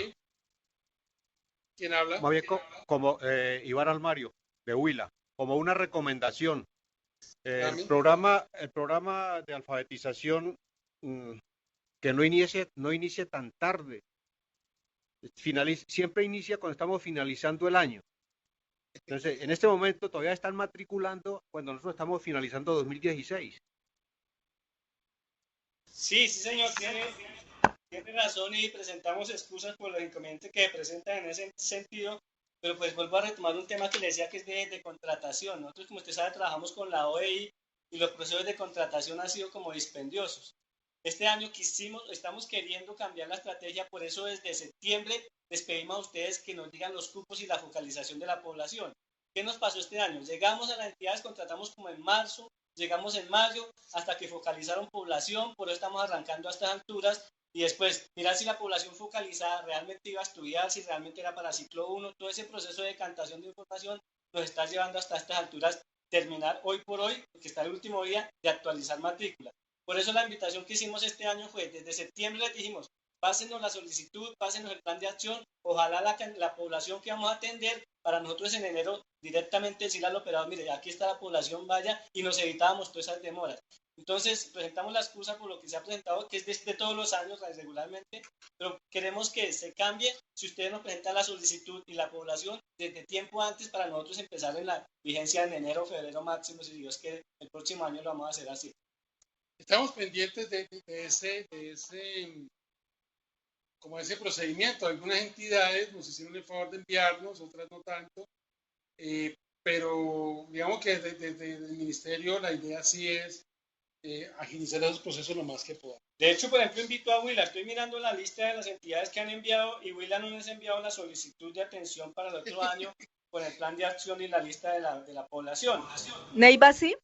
¿Quién habla? Más bien como Iván Almario, de Huila, como una recomendación. El programa de alfabetización que no inicie tan tarde. Siempre inicia cuando estamos finalizando el año. Entonces, en este momento todavía están matriculando cuando nosotros estamos finalizando 2016. Sí, señor, tiene razón y presentamos excusas por los inconvenientes que presentan en ese sentido, pero pues vuelvo a retomar un tema que le decía que es de contratación. Nosotros, como usted sabe, trabajamos con la OEI y los procesos de contratación han sido como dispendiosos. Este año estamos queriendo cambiar la estrategia, por eso desde septiembre les pedimos a ustedes que nos digan los cupos y la focalización de la población. ¿Qué nos pasó este año? Llegamos a las entidades, contratamos como en marzo, llegamos en mayo, hasta que focalizaron población, por eso estamos arrancando a estas alturas, y después mirar si la población focalizada realmente iba a estudiar, si realmente era para ciclo 1, todo ese proceso de decantación de información nos está llevando hasta estas alturas, terminar hoy por hoy, porque está el último día de actualizar matrícula. Por eso la invitación que hicimos este año fue, desde septiembre les dijimos, pásenos la solicitud, pásenos el plan de acción, ojalá la población que vamos a atender, para nosotros en enero directamente decirle al operador, mire, aquí está la población, vaya, y nos evitábamos todas esas demoras. Entonces, presentamos la excusa por lo que se ha presentado, que es de todos los años regularmente, pero queremos que se cambie si ustedes nos presentan la solicitud y la población desde tiempo antes para nosotros empezar en la vigencia en enero, febrero máximo, si Dios quiere, el próximo año lo vamos a hacer así. Estamos pendientes de ese procedimiento. Algunas entidades nos hicieron el favor de enviarnos, otras no tanto, pero digamos que desde el ministerio la idea sí es agilizar esos procesos lo más que podamos. De hecho, por ejemplo, invito a Huila, estoy mirando la lista de las entidades que han enviado y Huila no les ha enviado la solicitud de atención para el otro año con el plan de acción y la lista de la población. ¿Neiva sí?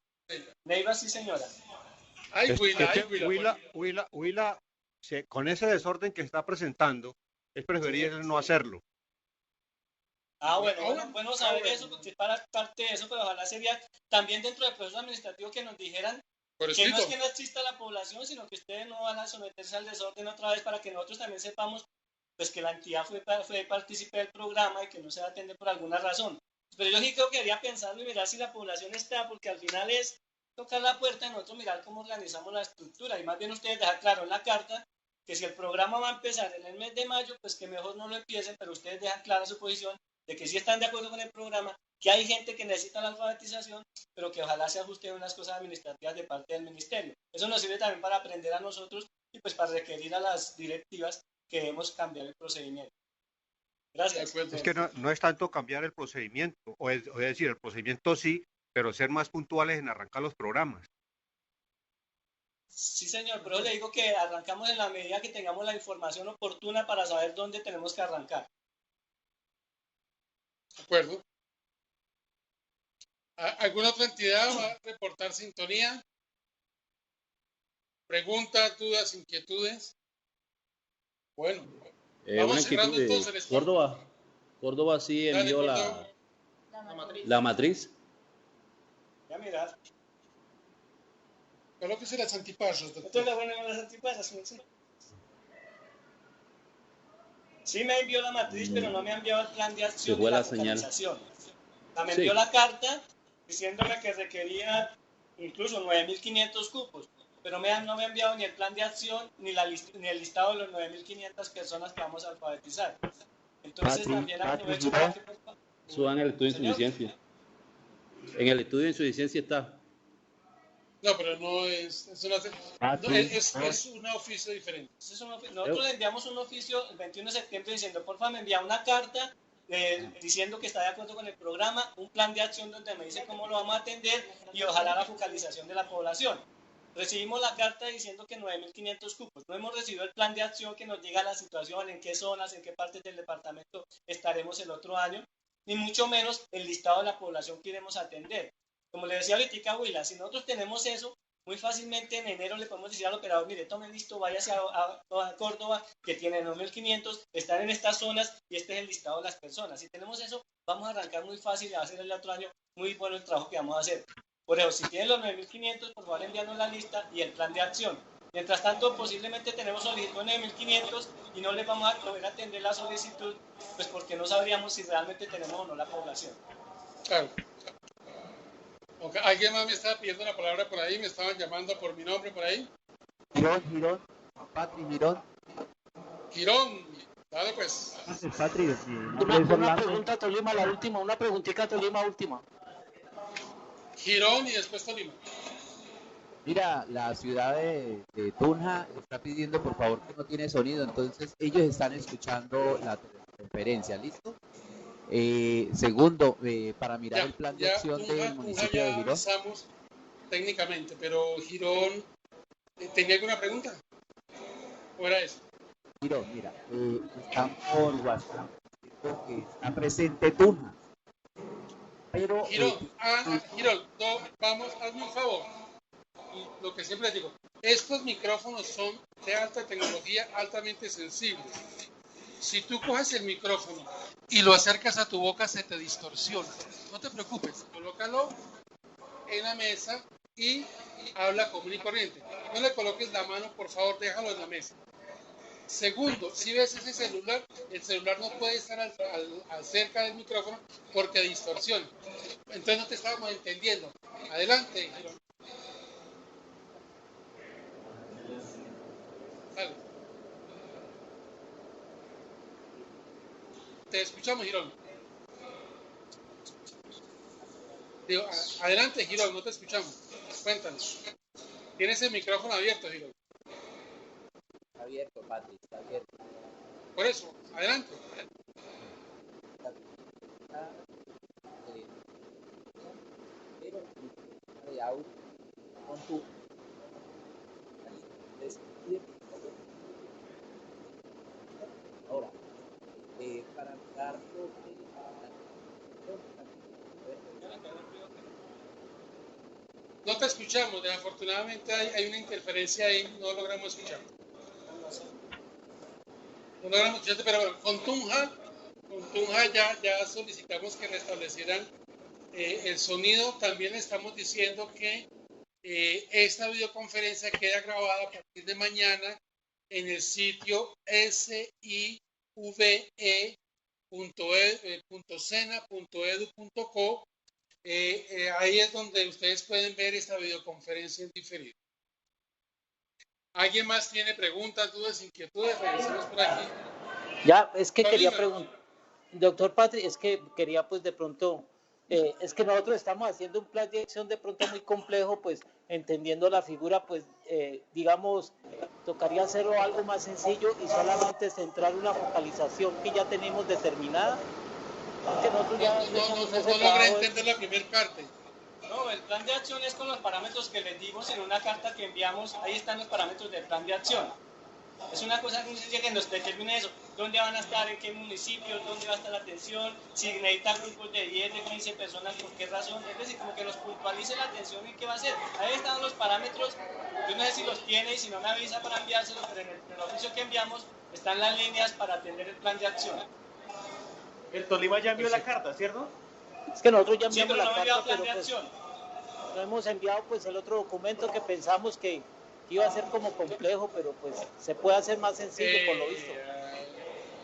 Neiva sí, señora. Huila, con ese desorden que está presentando, es preferible no hacerlo. Bueno saber eso, porque es para parte de eso, pero ojalá sería también dentro del proceso administrativo que nos dijeran que no es que no exista la población, sino que ustedes no van a someterse al desorden otra vez para que nosotros también sepamos pues que la entidad fue partícipe del programa y que no se va a atender por alguna razón. Pero yo sí creo que debería pensarlo y mirar si la población está, porque al final es tocar la puerta de nosotros, mirar cómo organizamos la estructura y más bien ustedes dejar claro en la carta que si el programa va a empezar en el mes de mayo, pues que mejor no lo empiecen, pero ustedes dejan clara su posición de que sí están de acuerdo con el programa, que hay gente que necesita la alfabetización, pero que ojalá se ajusten unas cosas administrativas de parte del ministerio. Eso nos sirve también para aprender a nosotros y pues para requerir a las directivas que debemos cambiar el procedimiento. Gracias. Es que no es tanto cambiar el procedimiento, o es decir, el procedimiento sí, pero ser más puntuales en arrancar los programas. Sí, señor, pero le digo que arrancamos en la medida que tengamos la información oportuna para saber dónde tenemos que arrancar. De acuerdo. ¿Alguna otra entidad va a reportar sintonía? ¿Preguntas, dudas, inquietudes? Bueno, vamos cerrando entonces el espacio. Córdoba sí envió la matriz. Ya mirar. Colóquese las antipasas, doctor. Entonces, bueno, las antipasas, ¿sí? Sí me envió la matriz, pero no me ha enviado el plan de acción Se fue de la la señal. focalización. Me envió la carta diciéndome que requería incluso 9.500 cupos, pero no me ha enviado ni el plan de acción ni el listado de los 9.500 personas que vamos a alfabetizar. Entonces también aprovecho para que... Suban el estudio de insuficiencia. En el estudio de insuficiencia está. No, pero no es un oficio diferente. Nosotros le enviamos un oficio el 21 de septiembre diciendo, porfa, me envía una carta diciendo que está de acuerdo con el programa, un plan de acción donde me dice cómo lo vamos a atender y ojalá la focalización de la población. Recibimos la carta diciendo que 9.500 cupos. No hemos recibido el plan de acción que nos diga la situación, en qué zonas, en qué partes del departamento estaremos el otro año, ni mucho menos el listado de la población que iremos a atender. Como le decía ahorita, Huila, si nosotros tenemos eso, muy fácilmente en enero le podemos decir al operador, mire, tome listo, váyase a Córdoba, que tiene 9.500, están en estas zonas y este es el listado de las personas. Si tenemos eso, vamos a arrancar muy fácil y va a ser el otro año muy bueno el trabajo que vamos a hacer. Por eso, si tienen los 9.500, por favor envíanos la lista y el plan de acción. Mientras tanto, posiblemente tenemos solicitud de 9.500 y no les vamos a poder atender la solicitud, pues porque no sabríamos si realmente tenemos o no la población. Claro. Okay. ¿Alguien más me estaba pidiendo la palabra por ahí? ¿Me estaban llamando por mi nombre por ahí? Girón, Patri Girón. Girón, dale pues. Patri, una pregunta, Tolima, la última, una preguntita, Tolima, última. Girón y después Tolima. Mira, la ciudad de Tunja está pidiendo por favor que no tiene sonido, entonces ellos están escuchando la conferencia, ¿listo? Segundo, para mirar el plan de acción del municipio de Girón. Técnicamente, pero Girón, ¿tenía alguna pregunta? ¿O era eso? Girón, mira, están por WhatsApp, que está presente Tunja. Pero, Girón, vamos, hazme un favor. Y lo que siempre digo, estos micrófonos son de alta tecnología, altamente sensibles. Si tú coges el micrófono y lo acercas a tu boca, se te distorsiona. No te preocupes, colócalo en la mesa y habla común y corriente. No le coloques la mano, por favor, déjalo en la mesa. Segundo, si ves ese celular, el celular no puede estar cerca del micrófono porque distorsiona. Entonces no te estábamos entendiendo. Adelante, Girón. Dale. Te escuchamos, Girón. Digo, adelante, Girón, no te escuchamos. Cuéntanos. Tienes el micrófono abierto, Girón. Está abierto, Patri, está abierto. Por eso, adelante. Ahora, para dar no te escuchamos, desafortunadamente hay una interferencia ahí, no logramos escuchar. No logramos escucharte, pero bueno, con Tunja ya solicitamos que restablecieran el sonido. También estamos diciendo que esta videoconferencia queda grabada a partir de mañana en el sitio sive.sena.edu.co. Ahí es donde ustedes pueden ver esta videoconferencia en diferido. ¿Alguien más tiene preguntas, dudas, inquietudes? Revisemos por aquí. Ya, es que quería preguntar, doctor Patri, es que quería pues de pronto, es que nosotros estamos haciendo un plan de acción de pronto muy complejo, pues entendiendo la figura, pues digamos, tocaría hacerlo algo más sencillo y solamente centrar una focalización que ya tenemos determinada. Porque nosotros ya no logré entender la primera parte. No, el plan de acción es con los parámetros que les dimos en una carta que enviamos. Ahí están los parámetros del plan de acción. Es una cosa muy sencilla que nos determine eso. ¿Dónde van a estar? ¿En qué municipio? ¿Dónde va a estar la atención? Si necesitan grupos de 10, de 15 personas, ¿por qué razón? Es decir, como que nos puntualice la atención y qué va a hacer. Ahí están los parámetros. Yo no sé si los tiene y si no me avisa para enviárselos, pero en el oficio que enviamos están las líneas para atender el plan de acción. El Tolima ya envió la carta, ¿cierto? Es que nosotros ya enviamos la carta, pero pues no hemos enviado pues el otro documento que pensamos que iba a ser como complejo, pero pues se puede hacer más sencillo por lo visto.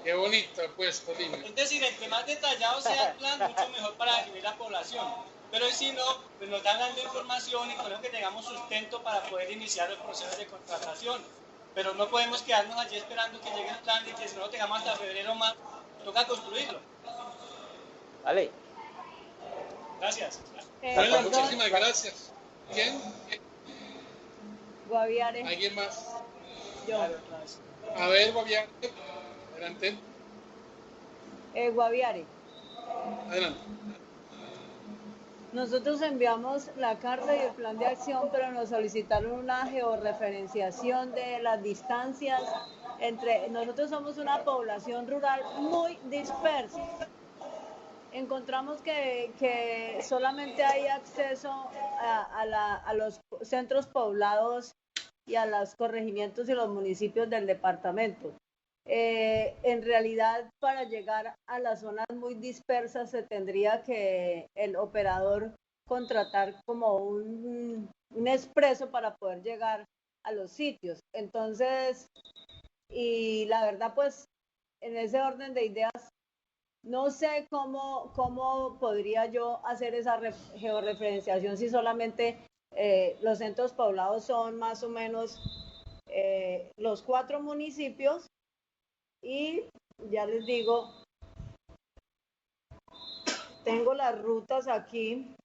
Qué bonito, pues, Tolima. Es decir, entre más detallado sea el plan, mucho mejor para definir la población. Pero si no, pues nos dan dando información y con eso que tengamos sustento para poder iniciar los procesos de contratación. Pero no podemos quedarnos allí esperando que llegue el plan y que si no lo tengamos hasta febrero más, toca construirlo. Vale. Gracias. Bueno, muchísimas gracias. ¿Quién? Guaviare. ¿Alguien más? Yo. A ver, Guaviare. Adelante. Guaviare. Adelante. Nosotros enviamos la carta y el plan de acción, pero nos solicitaron una georreferenciación de las distancias entre... Nosotros somos una población rural muy dispersa. Encontramos que solamente hay acceso a los centros poblados y a los corregimientos y los municipios del departamento. En realidad, para llegar a las zonas muy dispersas se tendría que el operador contratar como un expreso para poder llegar a los sitios. Entonces, y la verdad, pues, en ese orden de ideas, no sé cómo podría yo hacer esa georreferenciación si solamente los centros poblados son más o menos los 4 municipios. Y ya les digo, tengo las rutas aquí,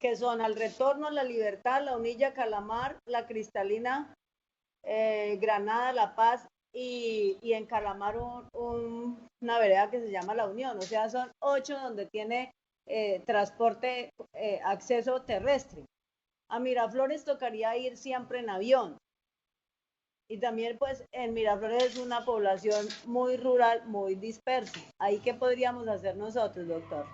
que son al retorno, La Libertad, La Unilla, Calamar, La Cristalina, Granada, La Paz y en Calamar una vereda que se llama La Unión. O sea, son 8 donde tiene transporte, acceso terrestre. A Miraflores tocaría ir siempre en avión. Y también, pues, en Miraflores es una población muy rural, muy dispersa. ¿Ahí qué podríamos hacer nosotros, doctor?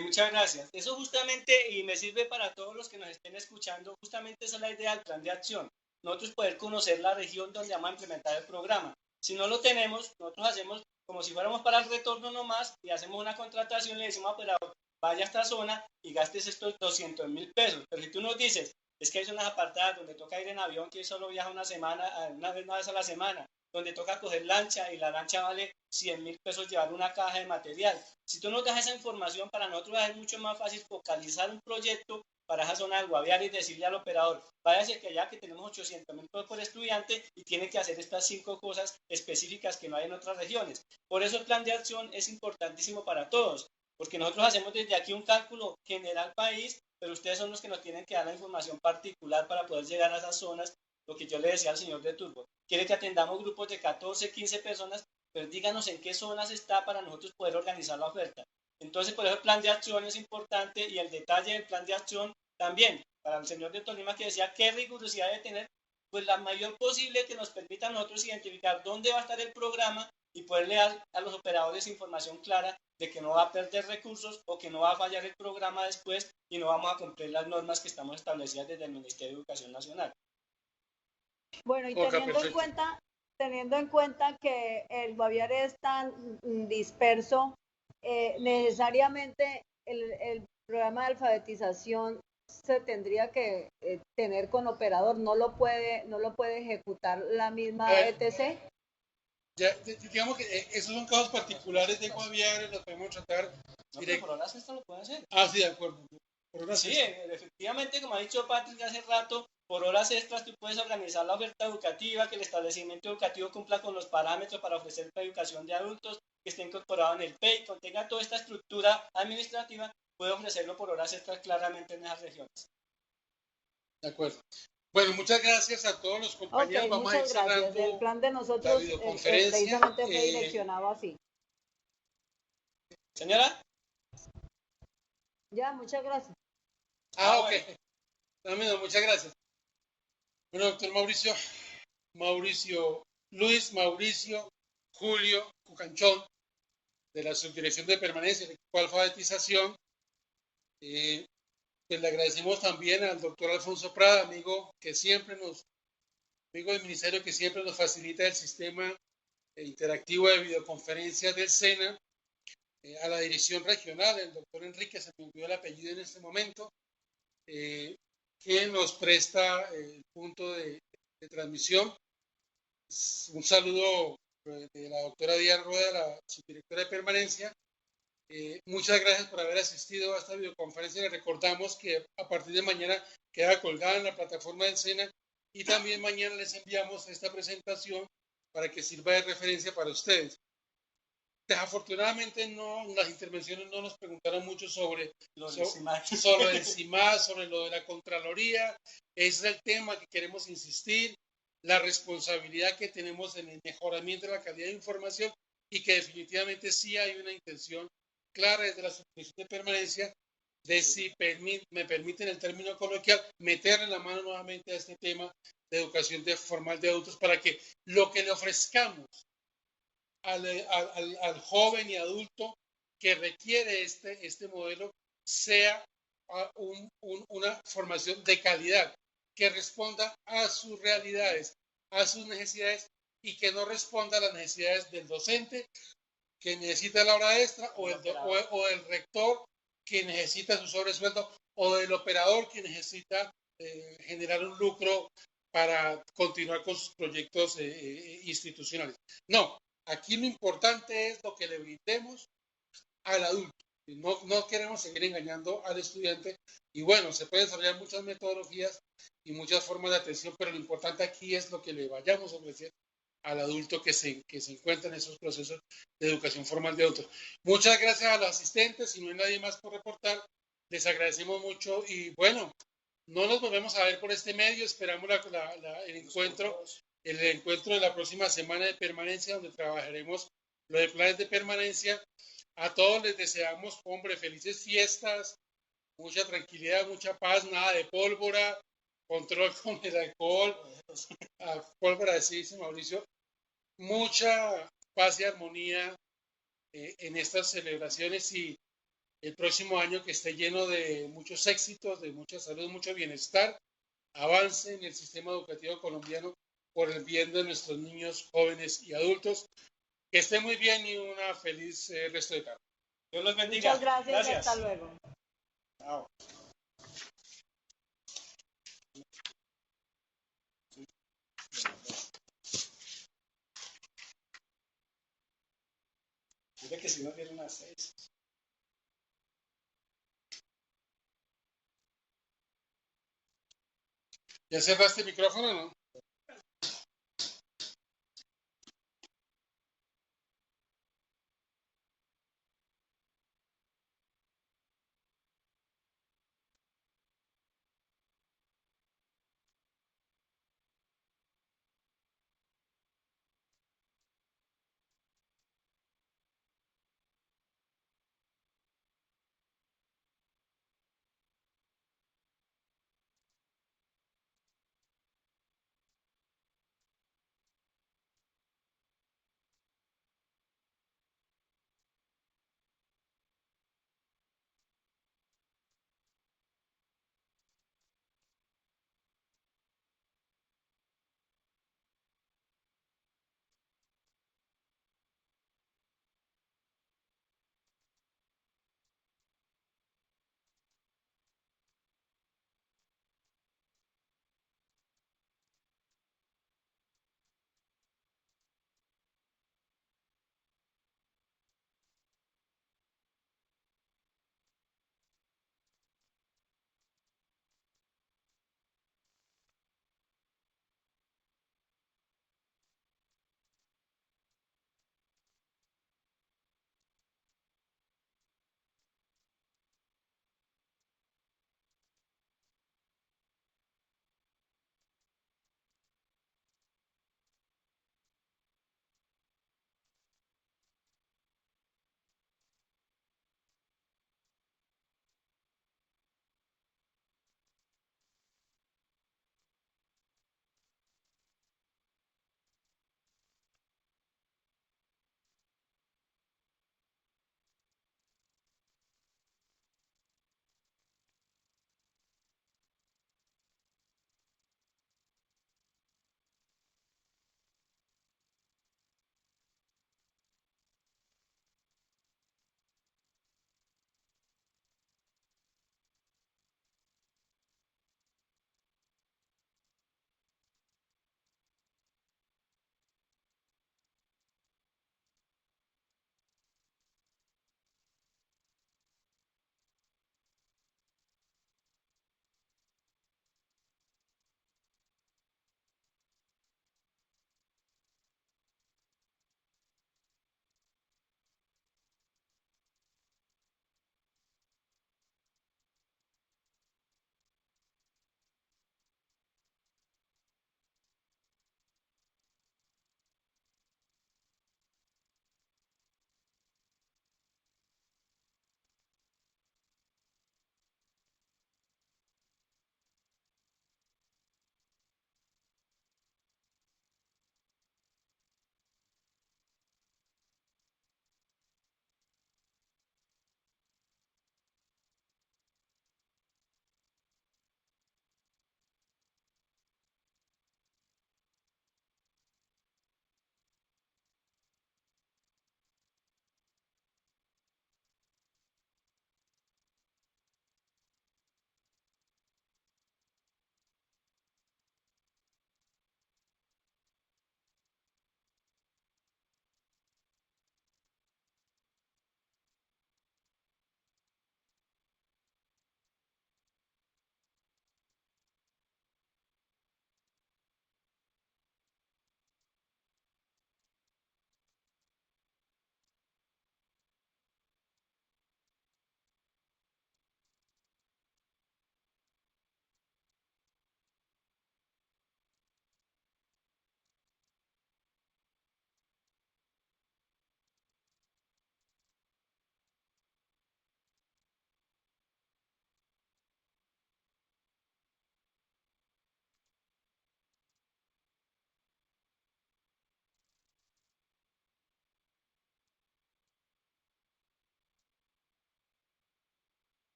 Muchas gracias. Eso justamente, y me sirve para todos los que nos estén escuchando, justamente esa es la idea del plan de acción. Nosotros poder conocer la región donde vamos a implementar el programa. Si no lo tenemos, nosotros hacemos como si fuéramos para el retorno nomás y hacemos una contratación y le decimos, pero vaya a esta zona y gastes estos 200.000 pesos. Pero si tú nos dices, es que hay zonas apartadas donde toca ir en avión que solo viaja una vez a la semana, donde toca coger lancha y la lancha vale 100.000 pesos llevar una caja de material. Si tú nos das esa información, para nosotros va a ser mucho más fácil focalizar un proyecto para esa zona del Guaviare y decirle al operador, váyase que allá que tenemos 800.000 pesos por estudiante y tiene que hacer estas 5 cosas específicas que no hay en otras regiones. Por eso el plan de acción es importantísimo para todos, porque nosotros hacemos desde aquí un cálculo general país, pero ustedes son los que nos tienen que dar la información particular para poder llegar a esas zonas. Lo que yo le decía al señor de Turbo, quiere que atendamos grupos de 14, 15 personas, pero díganos en qué zonas está para nosotros poder organizar la oferta. Entonces, por eso el plan de acción es importante y el detalle del plan de acción también. Para el señor de Tolima que decía qué rigurosidad debe tener, pues la mayor posible que nos permita a nosotros identificar dónde va a estar el programa y poderle dar a los operadores información clara de que no va a perder recursos o que no va a fallar el programa después y no vamos a cumplir las normas que estamos establecidas desde el Ministerio de Educación Nacional. Bueno, y teniendo en cuenta que el Guaviare es tan disperso, necesariamente el programa de alfabetización se tendría que tener con operador, no lo puede ejecutar la misma ETC. Ya, digamos que esos son casos particulares de Guaviare, los podemos tratar. No, pero por horas esto lo puede hacer. Ah, sí, de acuerdo. Sí, efectivamente, como ha dicho Patrick hace rato, por horas extras tú puedes organizar la oferta educativa, que el establecimiento educativo cumpla con los parámetros para ofrecer educación de adultos, que esté incorporado en el PEI, contenga toda esta estructura administrativa, puede ofrecerlo por horas extras claramente en esas regiones. De acuerdo. Bueno, muchas gracias a todos los compañeros. Okay, vamos a ir cerrando el plan de nosotros precisamente fue direccionado así. Señora. Ya, muchas gracias. Ok. Muchas gracias. Bueno, doctor Mauricio Julio Cucanchón, de la Subdirección de Permanencia del Equipo de Alfabetización. Pues le agradecemos también al doctor Alfonso Prada, amigo del Ministerio que siempre nos facilita el sistema interactivo de videoconferencias del SENA, a la dirección regional, el doctor Enrique, se me olvidó el apellido en este momento, que nos presta el punto de transmisión. Un saludo de la doctora Diana Rueda, la subdirectora de permanencia. Muchas gracias por haber asistido a esta videoconferencia. Les recordamos que a partir de mañana queda colgada en la plataforma del SENA y también mañana les enviamos esta presentación para que sirva de referencia para ustedes. Desafortunadamente las intervenciones no nos preguntaron mucho sobre el CIMAD, sobre lo de la Contraloría. Ese es el tema que queremos insistir, la responsabilidad que tenemos en el mejoramiento de la calidad de información y que definitivamente sí hay una intención clara desde la Subdirección de Permanencia de, si me permiten el término coloquial, meterle la mano nuevamente a este tema de educación formal de adultos para que lo que le ofrezcamos al joven y adulto que requiere este modelo sea una formación de calidad, que responda a sus realidades, a sus necesidades y que no responda a las necesidades del docente que necesita la hora extra o el rector que necesita su sobresueldo o del operador que necesita generar un lucro para continuar con sus proyectos institucionales. No, aquí lo importante es lo que le brindemos al adulto. No queremos seguir engañando al estudiante y bueno, se pueden desarrollar muchas metodologías y muchas formas de atención, pero lo importante aquí es lo que le vayamos a ofrecer al adulto que se encuentra en esos procesos de educación formal de adultos. Muchas gracias a los asistentes, si no hay nadie más por reportar, les agradecemos mucho y bueno, no nos volvemos a ver por este medio, esperamos el encuentro de la próxima semana de permanencia, donde trabajaremos los de planes de permanencia. A todos les deseamos, hombre, felices fiestas, mucha tranquilidad, mucha paz, nada de pólvora, control con el alcohol, pólvora, así dice Mauricio, mucha paz y armonía en estas celebraciones y el próximo año que esté lleno de muchos éxitos, de mucha salud, mucho bienestar, avance en el sistema educativo colombiano por el bien de nuestros niños, jóvenes y adultos. Que esté muy bien y una feliz resto de tarde. Dios los bendiga. Muchas gracias. Y hasta luego. Chao. Dile que si no viene unas 6. ¿Ya cerraste el micrófono o no?